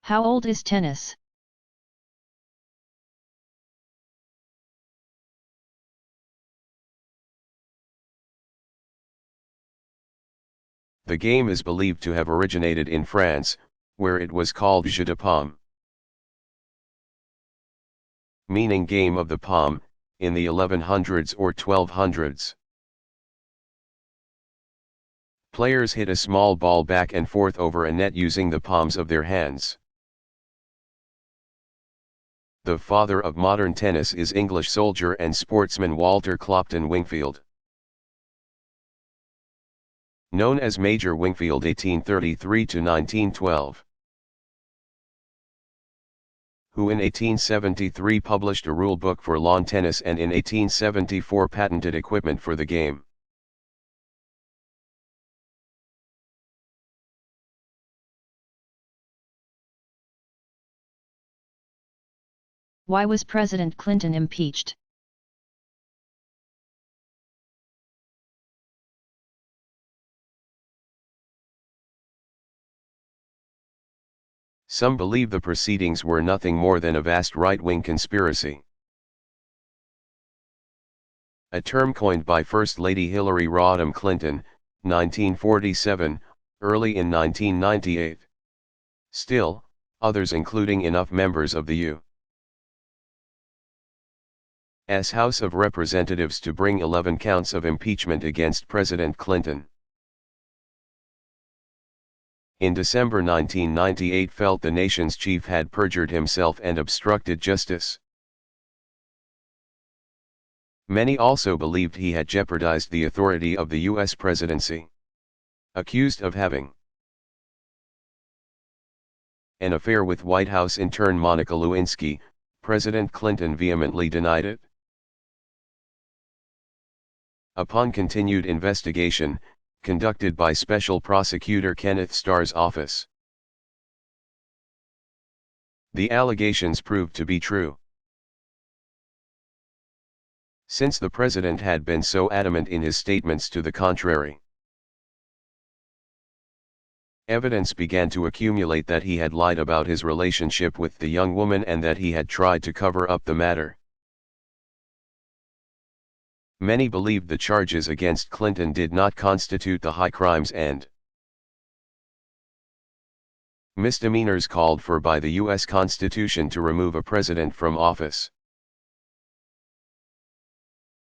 [SPEAKER 1] How old is tennis?
[SPEAKER 2] The game is believed to have originated in France, where it was called jeu de paume, meaning game of the palm, in the 1100s or 1200s. Players hit a small ball back and forth over a net using the palms of their hands. The father of modern tennis is English soldier and sportsman Walter Clopton Wingfield, known as Major Wingfield 1833 to 1912, who in 1873 published a rule book for lawn tennis and in 1874 patented equipment for the game.
[SPEAKER 1] Why was President Clinton impeached?
[SPEAKER 2] Some believe the proceedings were nothing more than a vast right-wing conspiracy. A term coined by First Lady Hillary Rodham Clinton, 1947, early in 1998. Still, others including enough members of the U.S. House of Representatives to bring 11 counts of impeachment against President Clinton. In December 1998 felt the nation's chief had perjured himself and obstructed justice. Many also believed he had jeopardized the authority of the U.S. presidency. Accused of having an affair with White House intern Monica Lewinsky, President Clinton vehemently denied it. Upon continued investigation, conducted by Special Prosecutor Kenneth Starr's office, the allegations proved to be true. Since the president had been so adamant in his statements to the contrary, evidence began to accumulate that he had lied about his relationship with the young woman and that he had tried to cover up the matter. Many believed the charges against Clinton did not constitute the high crimes and misdemeanors called for by the U.S. Constitution to remove a president from office.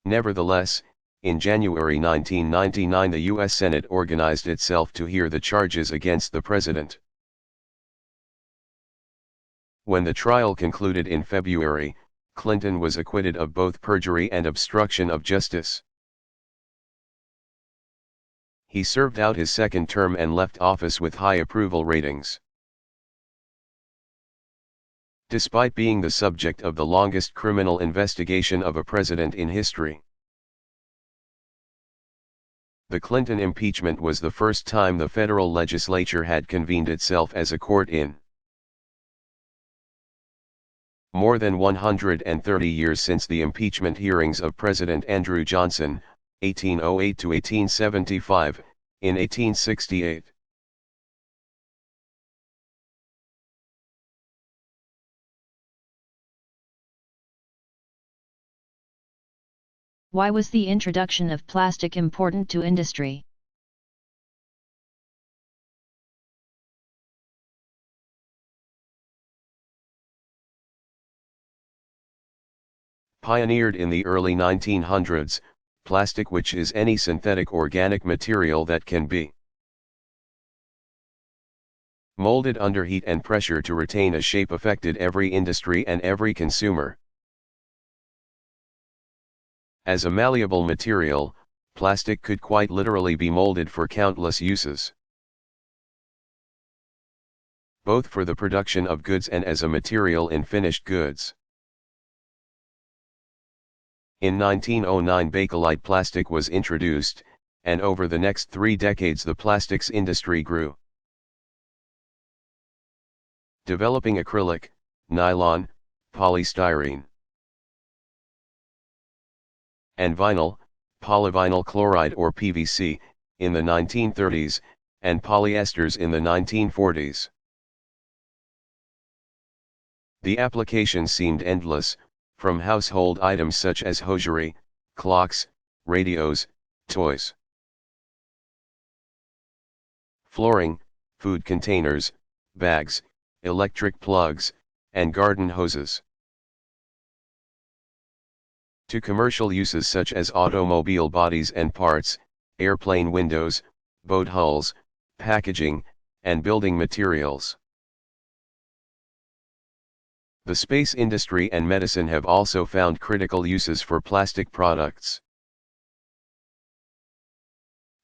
[SPEAKER 2] Nevertheless, in January 1999 the U.S. Senate organized itself to hear the charges against the president. When the trial concluded in February, Clinton was acquitted of both perjury and obstruction of justice. He served out his second term and left office with high approval ratings. Despite being the subject of the longest criminal investigation of a president in history, the Clinton impeachment was the first time the federal legislature had convened itself as a court in more than 130 years since the impeachment hearings of President Andrew Johnson, 1808 to 1875, in 1868.
[SPEAKER 1] Why was the introduction of plastic important to industry?
[SPEAKER 2] Pioneered in the early 1900s, plastic, which is any synthetic organic material that can be molded under heat and pressure to retain a shape, affected every industry and every consumer. As a malleable material, plastic could quite literally be molded for countless uses, both for the production of goods and as a material in finished goods. In 1909 Bakelite plastic was introduced, and over the next 3 decades the plastics industry grew, developing acrylic, nylon, polystyrene, and vinyl, polyvinyl chloride or PVC, in the 1930s, and polyesters in the 1940s. The applications seemed endless, from household items such as hosiery, clocks, radios, toys, flooring, food containers, bags, electric plugs, and garden hoses, to commercial uses such as automobile bodies and parts, airplane windows, boat hulls, packaging, and building materials. The space industry and medicine have also found critical uses for plastic products.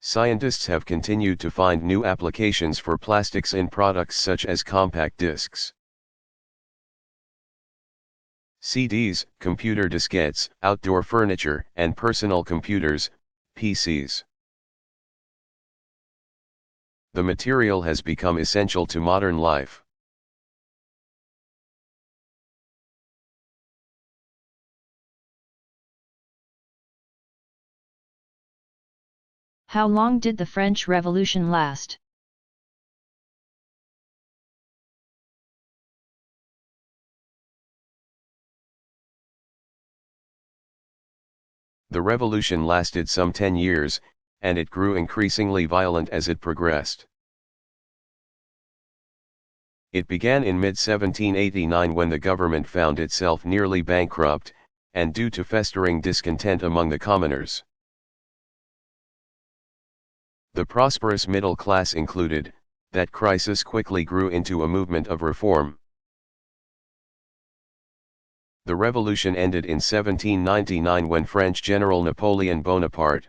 [SPEAKER 2] Scientists have continued to find new applications for plastics in products such as compact discs, CDs, computer diskettes, outdoor furniture, and personal computers, PCs. The material has become essential to modern life.
[SPEAKER 1] How long did the French Revolution last?
[SPEAKER 2] The revolution lasted some 10 years, and it grew increasingly violent as it progressed. It began in mid-1789 when the government found itself nearly bankrupt, and due to festering discontent among the commoners. The prosperous middle class included, that crisis quickly grew into a movement of reform. The revolution ended in 1799 when French General Napoleon Bonaparte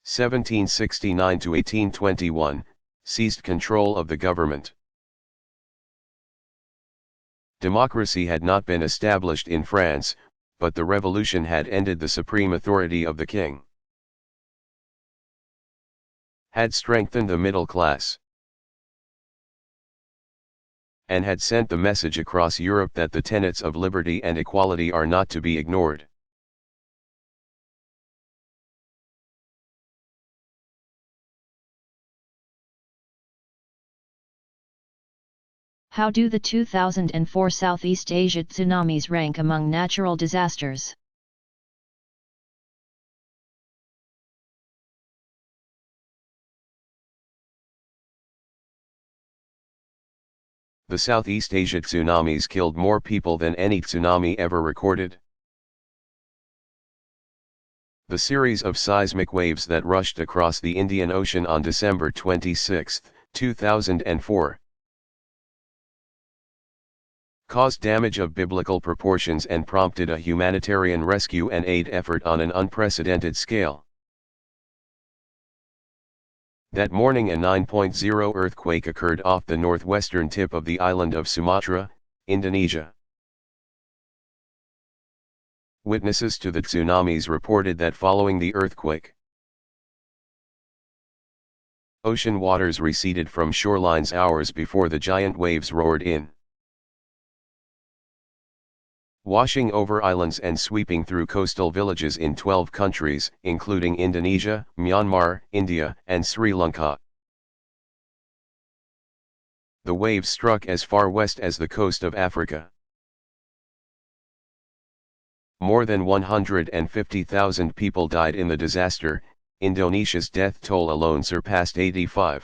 [SPEAKER 2] 1769 to 1821, seized control of the government. Democracy had not been established in France, but the revolution had ended the supreme authority of the king, had strengthened the middle class, and had sent the message across Europe that the tenets of liberty and equality are not to be ignored.
[SPEAKER 1] How do the 2004 Southeast Asia tsunamis rank among natural disasters?
[SPEAKER 2] The Southeast Asia tsunamis killed more people than any tsunami ever recorded. The series of seismic waves that rushed across the Indian Ocean on December 26, 2004, caused damage of biblical proportions and prompted a humanitarian rescue and aid effort on an unprecedented scale. That morning a 9.0 earthquake occurred off the northwestern tip of the island of Sumatra, Indonesia. Witnesses to the tsunamis reported that following the earthquake, ocean waters receded from shorelines hours before the giant waves roared in, washing over islands and sweeping through coastal villages in 12 countries, including Indonesia, Myanmar, India, and Sri Lanka. The waves struck as far west as the coast of Africa. More than 150,000 people died in the disaster. Indonesia's death toll alone surpassed 85,000.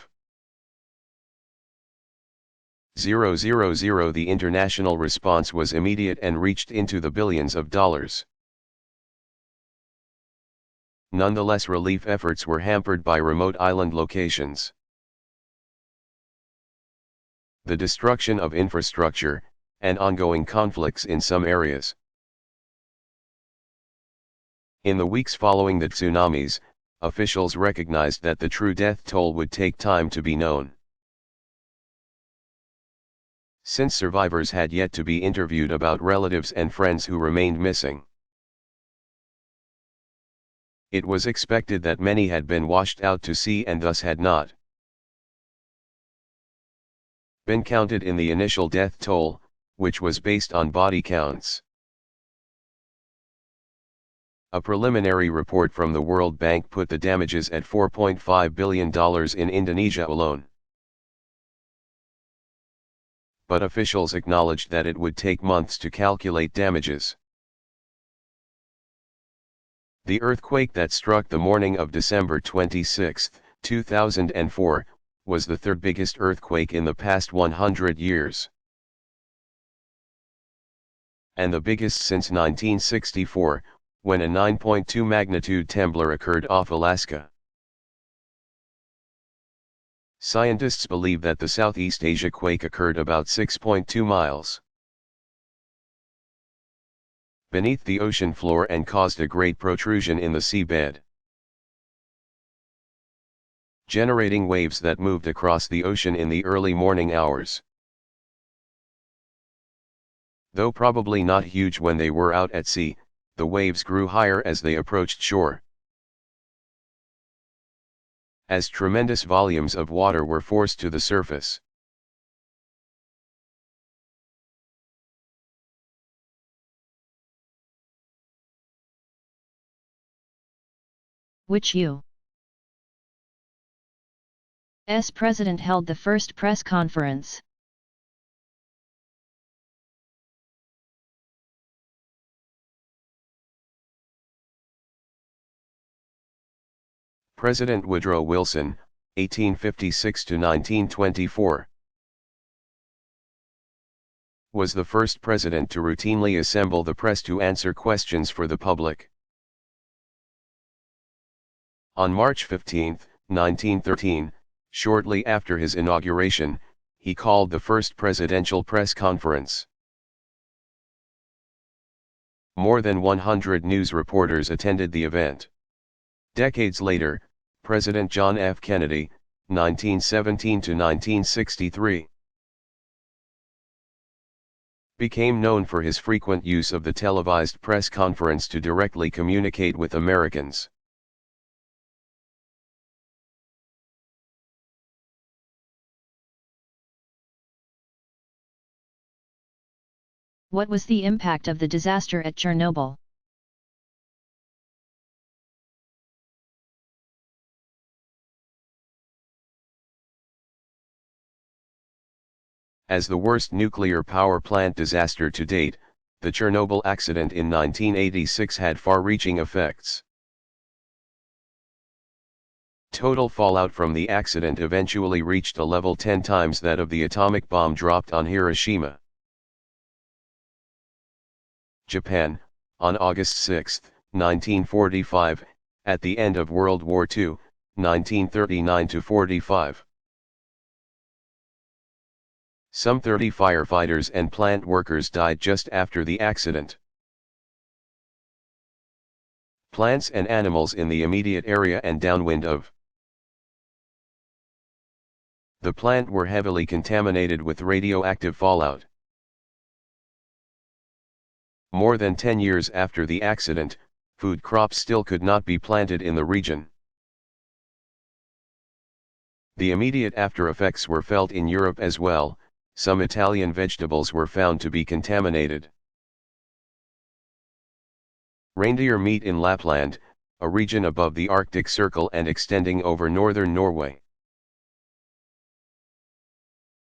[SPEAKER 2] The international response was immediate and reached into the billions of dollars. Nonetheless, relief efforts were hampered by remote island locations, the destruction of infrastructure, and ongoing conflicts in some areas. In the weeks following the tsunamis, officials recognized that the true death toll would take time to be known, since survivors had yet to be interviewed about relatives and friends who remained missing. It was expected that many had been washed out to sea and thus had not been counted in the initial death toll, which was based on body counts. A preliminary report from the World Bank put the damages at $4.5 billion in Indonesia alone. But officials acknowledged that it would take months to calculate damages. The earthquake that struck the morning of December 26, 2004, was the third biggest earthquake in the past 100 years, and the biggest since 1964, when a 9.2 magnitude trembler occurred off Alaska. Scientists believe that the Southeast Asia quake occurred about 6.2 miles beneath the ocean floor and caused a great protrusion in the seabed, generating waves that moved across the ocean in the early morning hours. Though probably not huge when they were out at sea, the waves grew higher as they approached shore, as tremendous volumes of water were forced to the surface.
[SPEAKER 1] Which U.S. president held the first press conference?
[SPEAKER 2] President Woodrow Wilson, 1856 to 1924. Was the first president to routinely assemble the press to answer questions for the public. On March 15, 1913, shortly after his inauguration, he called the first presidential press conference. More than 100 news reporters attended the event. Decades later, President John F. Kennedy, 1917 to 1963, became known for his frequent use of the televised press conference to directly communicate with Americans.
[SPEAKER 1] What was the impact of the disaster at Chernobyl?
[SPEAKER 2] As the worst nuclear power plant disaster to date, the Chernobyl accident in 1986 had far-reaching effects. Total fallout from the accident eventually reached a level 10 times that of the atomic bomb dropped on Hiroshima. Japan, on August 6, 1945, at the end of World War II, 1939-45. Some 30 firefighters and plant workers died just after the accident. Plants and animals in the immediate area and downwind of the plant were heavily contaminated with radioactive fallout. More than 10 years after the accident, food crops still could not be planted in the region. The immediate after-effects were felt in Europe as well. Some Italian vegetables were found to be contaminated. Reindeer meat in Lapland, a region above the Arctic Circle and extending over northern Norway.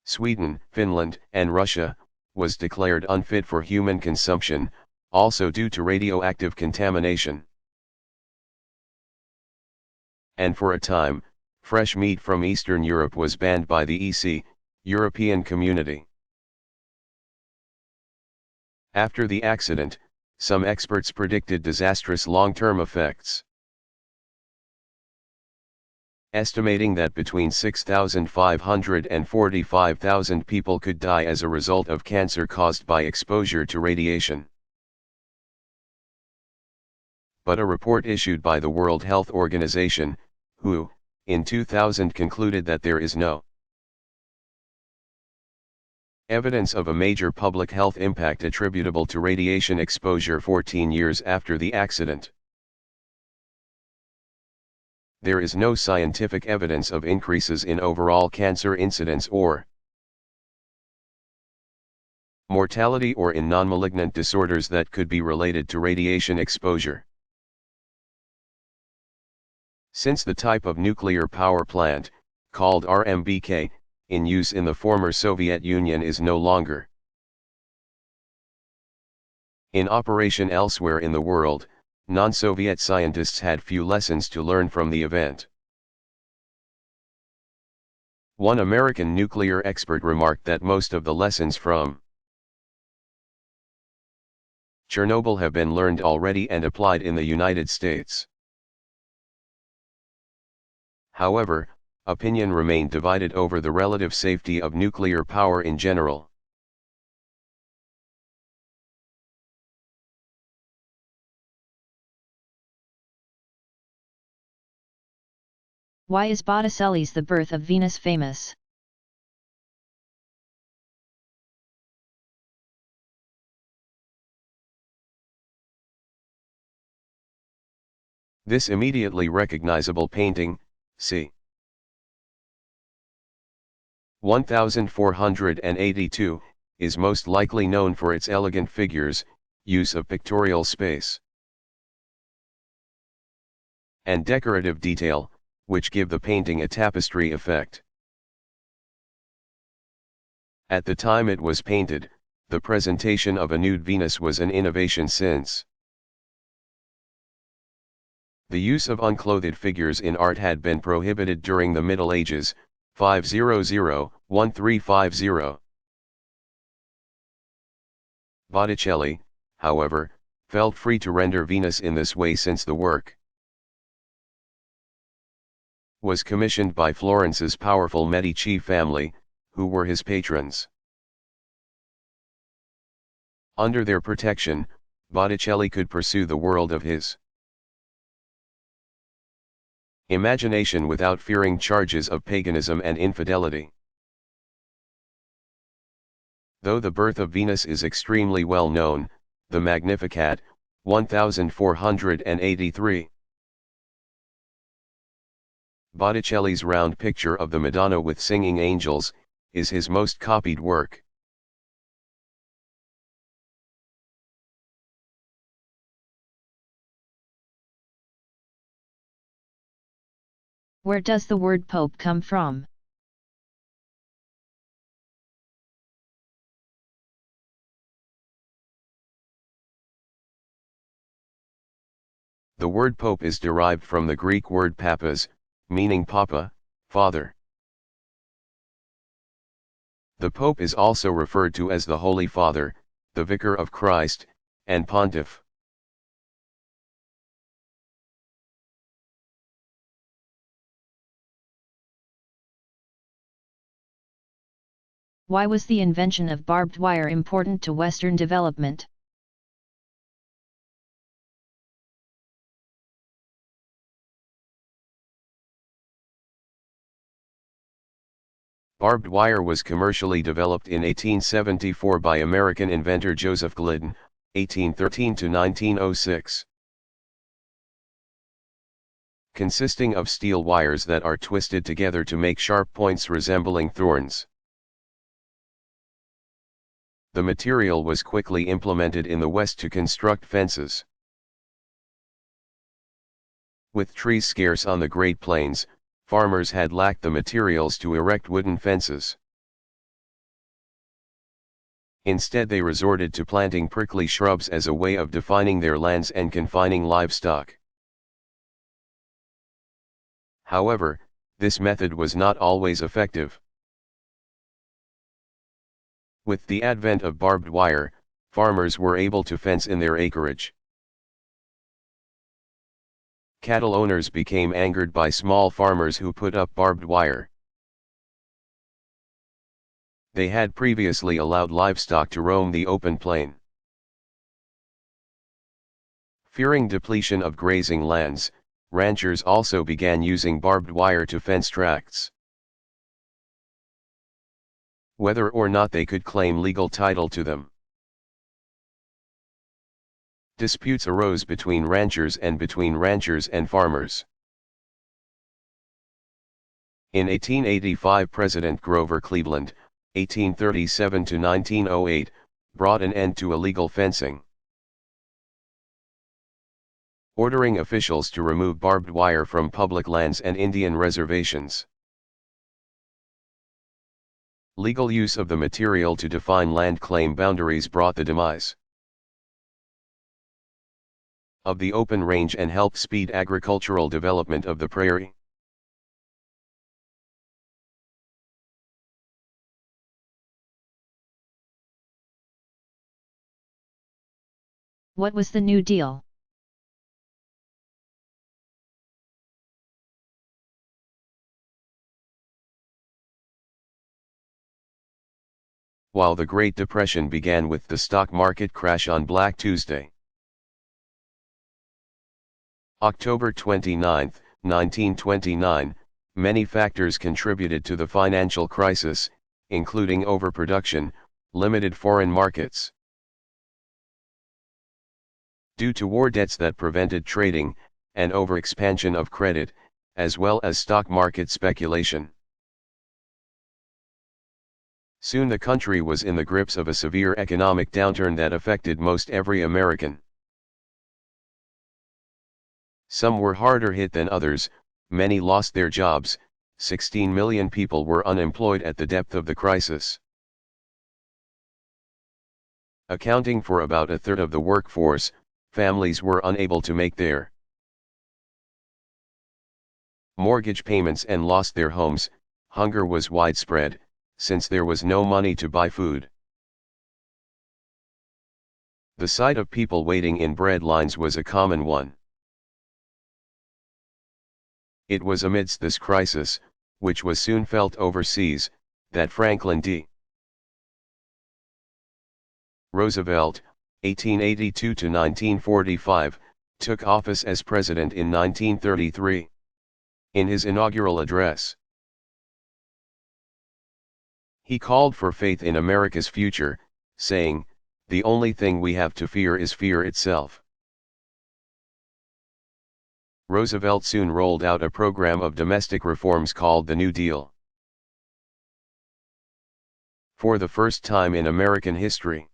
[SPEAKER 2] Sweden, Finland, and Russia, was declared unfit for human consumption, also due to radioactive contamination. And for a time, fresh meat from Eastern Europe was banned by the EC, European Community. After the accident, some experts predicted disastrous long-term effects, estimating that between 6,500 and 45,000 people could die as a result of cancer caused by exposure to radiation. But a report issued by the World Health Organization, WHO, in 2000 concluded that there is no evidence of a major public health impact attributable to radiation exposure 14 years after the accident. There is no scientific evidence of increases in overall cancer incidence or mortality or in non-malignant disorders that could be related to radiation exposure. Since the type of nuclear power plant, called RMBK, in use in the former Soviet Union is no longer in operation elsewhere in the world, non-Soviet scientists had few lessons to learn from the event. One American nuclear expert remarked that most of the lessons from Chernobyl have been learned already and applied in the United States. However, opinion remained divided over the relative safety of nuclear power in general.
[SPEAKER 1] Why is Botticelli's The Birth of Venus famous?
[SPEAKER 2] This immediately recognizable painting, c. 1482, is most likely known for its elegant figures, use of pictorial space, and decorative detail, which give the painting a tapestry effect. At the time it was painted, the presentation of a nude Venus was an innovation since The use of unclothed figures in art had been prohibited during the Middle Ages, 500-1350. Botticelli, however, felt free to render Venus in this way since the work was commissioned by Florence's powerful Medici family, who were his patrons. Under their protection, Botticelli could pursue the world of his imagination without fearing charges of paganism and infidelity. Though the birth of Venus is extremely well known, the Magnificat, 1483. Botticelli's round picture of the Madonna with singing angels, is his most copied work.
[SPEAKER 1] Where does the word Pope come from?
[SPEAKER 2] The word Pope is derived from the Greek word papas, meaning papa, father. The Pope is also referred to as the Holy Father, the Vicar of Christ, and Pontiff.
[SPEAKER 1] Why was the invention of barbed wire important to Western development?
[SPEAKER 2] Barbed wire was commercially developed in 1874 by American inventor Joseph Glidden, 1813 to 1906. Consisting of steel wires that are twisted together to make sharp points resembling thorns. The material was quickly implemented in the West to construct fences. With trees scarce on the Great Plains, farmers had lacked the materials to erect wooden fences. Instead they resorted to planting prickly shrubs as a way of defining their lands and confining livestock. However, this method was not always effective. With the advent of barbed wire, farmers were able to fence in their acreage. Cattle owners became angered by small farmers who put up barbed wire. They had previously allowed livestock to roam the open plain. Fearing depletion of grazing lands, ranchers also began using barbed wire to fence tracts. Whether or not they could claim legal title to them. Disputes arose between ranchers and farmers. In 1885 President Grover Cleveland, 1837 to 1908, brought an end to illegal fencing, ordering officials to remove barbed wire from public lands and Indian reservations. Legal use of the material to define land claim boundaries brought the demise of the open range and helped speed agricultural development of the prairie.
[SPEAKER 1] What was the New Deal?
[SPEAKER 2] While the Great Depression began with the stock market crash on Black Tuesday, October 29, 1929, many factors contributed to the financial crisis, including overproduction, limited foreign markets due to war debts that prevented trading, and overexpansion of credit, as well as stock market speculation. Soon the country was in the grips of a severe economic downturn that affected most every American. Some were harder hit than others, many lost their jobs, 16 million people were unemployed at the depth of the crisis. Accounting for about a third of the workforce, families were unable to make their mortgage payments and lost their homes. Hunger was widespread, since there was no money to buy food. The sight of people waiting in bread lines was a common one. It was amidst this crisis, which was soon felt overseas, that Franklin D. Roosevelt, 1882 to 1945, took office as president in 1933. In his inaugural address, he called for faith in America's future, saying, "The only thing we have to fear is fear itself." Roosevelt soon rolled out a program of domestic reforms called the New Deal. For the first time in American history,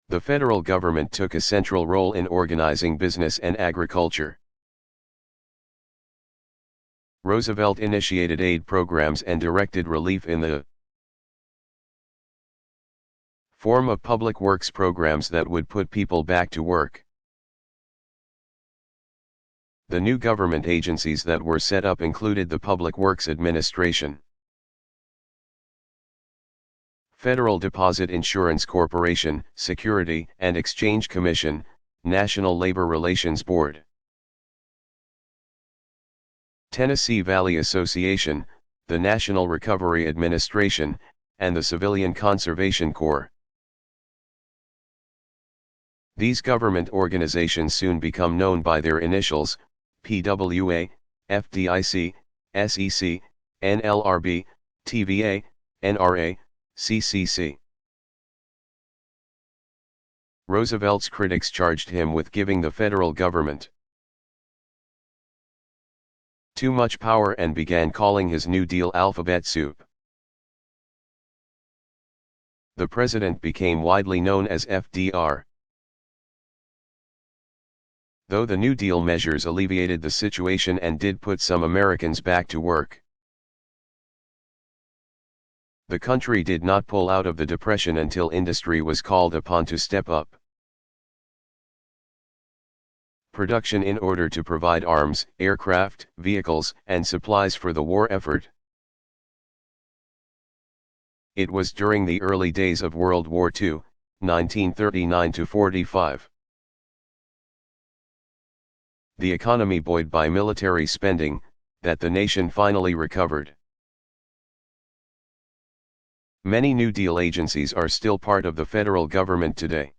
[SPEAKER 2] the federal government took a central role in organizing business and agriculture. Roosevelt initiated aid programs and directed relief in the form of public works programs that would put people back to work. The new government agencies that were set up included the Public Works Administration, Federal Deposit Insurance Corporation, Security and Exchange Commission, National Labor Relations Board, Tennessee Valley Association, the National Recovery Administration, and the Civilian Conservation Corps. These government organizations soon become known by their initials: PWA, FDIC, SEC, NLRB, TVA, NRA, CCC. Roosevelt's critics charged him with giving the federal government too much power and began calling his New Deal alphabet soup. The president became widely known as FDR. Though the New Deal measures alleviated the situation and did put some Americans back to work, the country did not pull out of the Depression until industry was called upon to step up production in order to provide arms, aircraft, vehicles, and supplies for the war effort. It was during the early days of World War II, 1939 to 45. The economy buoyed by military spending, that the nation finally recovered. Many New Deal agencies are still part of the federal government today.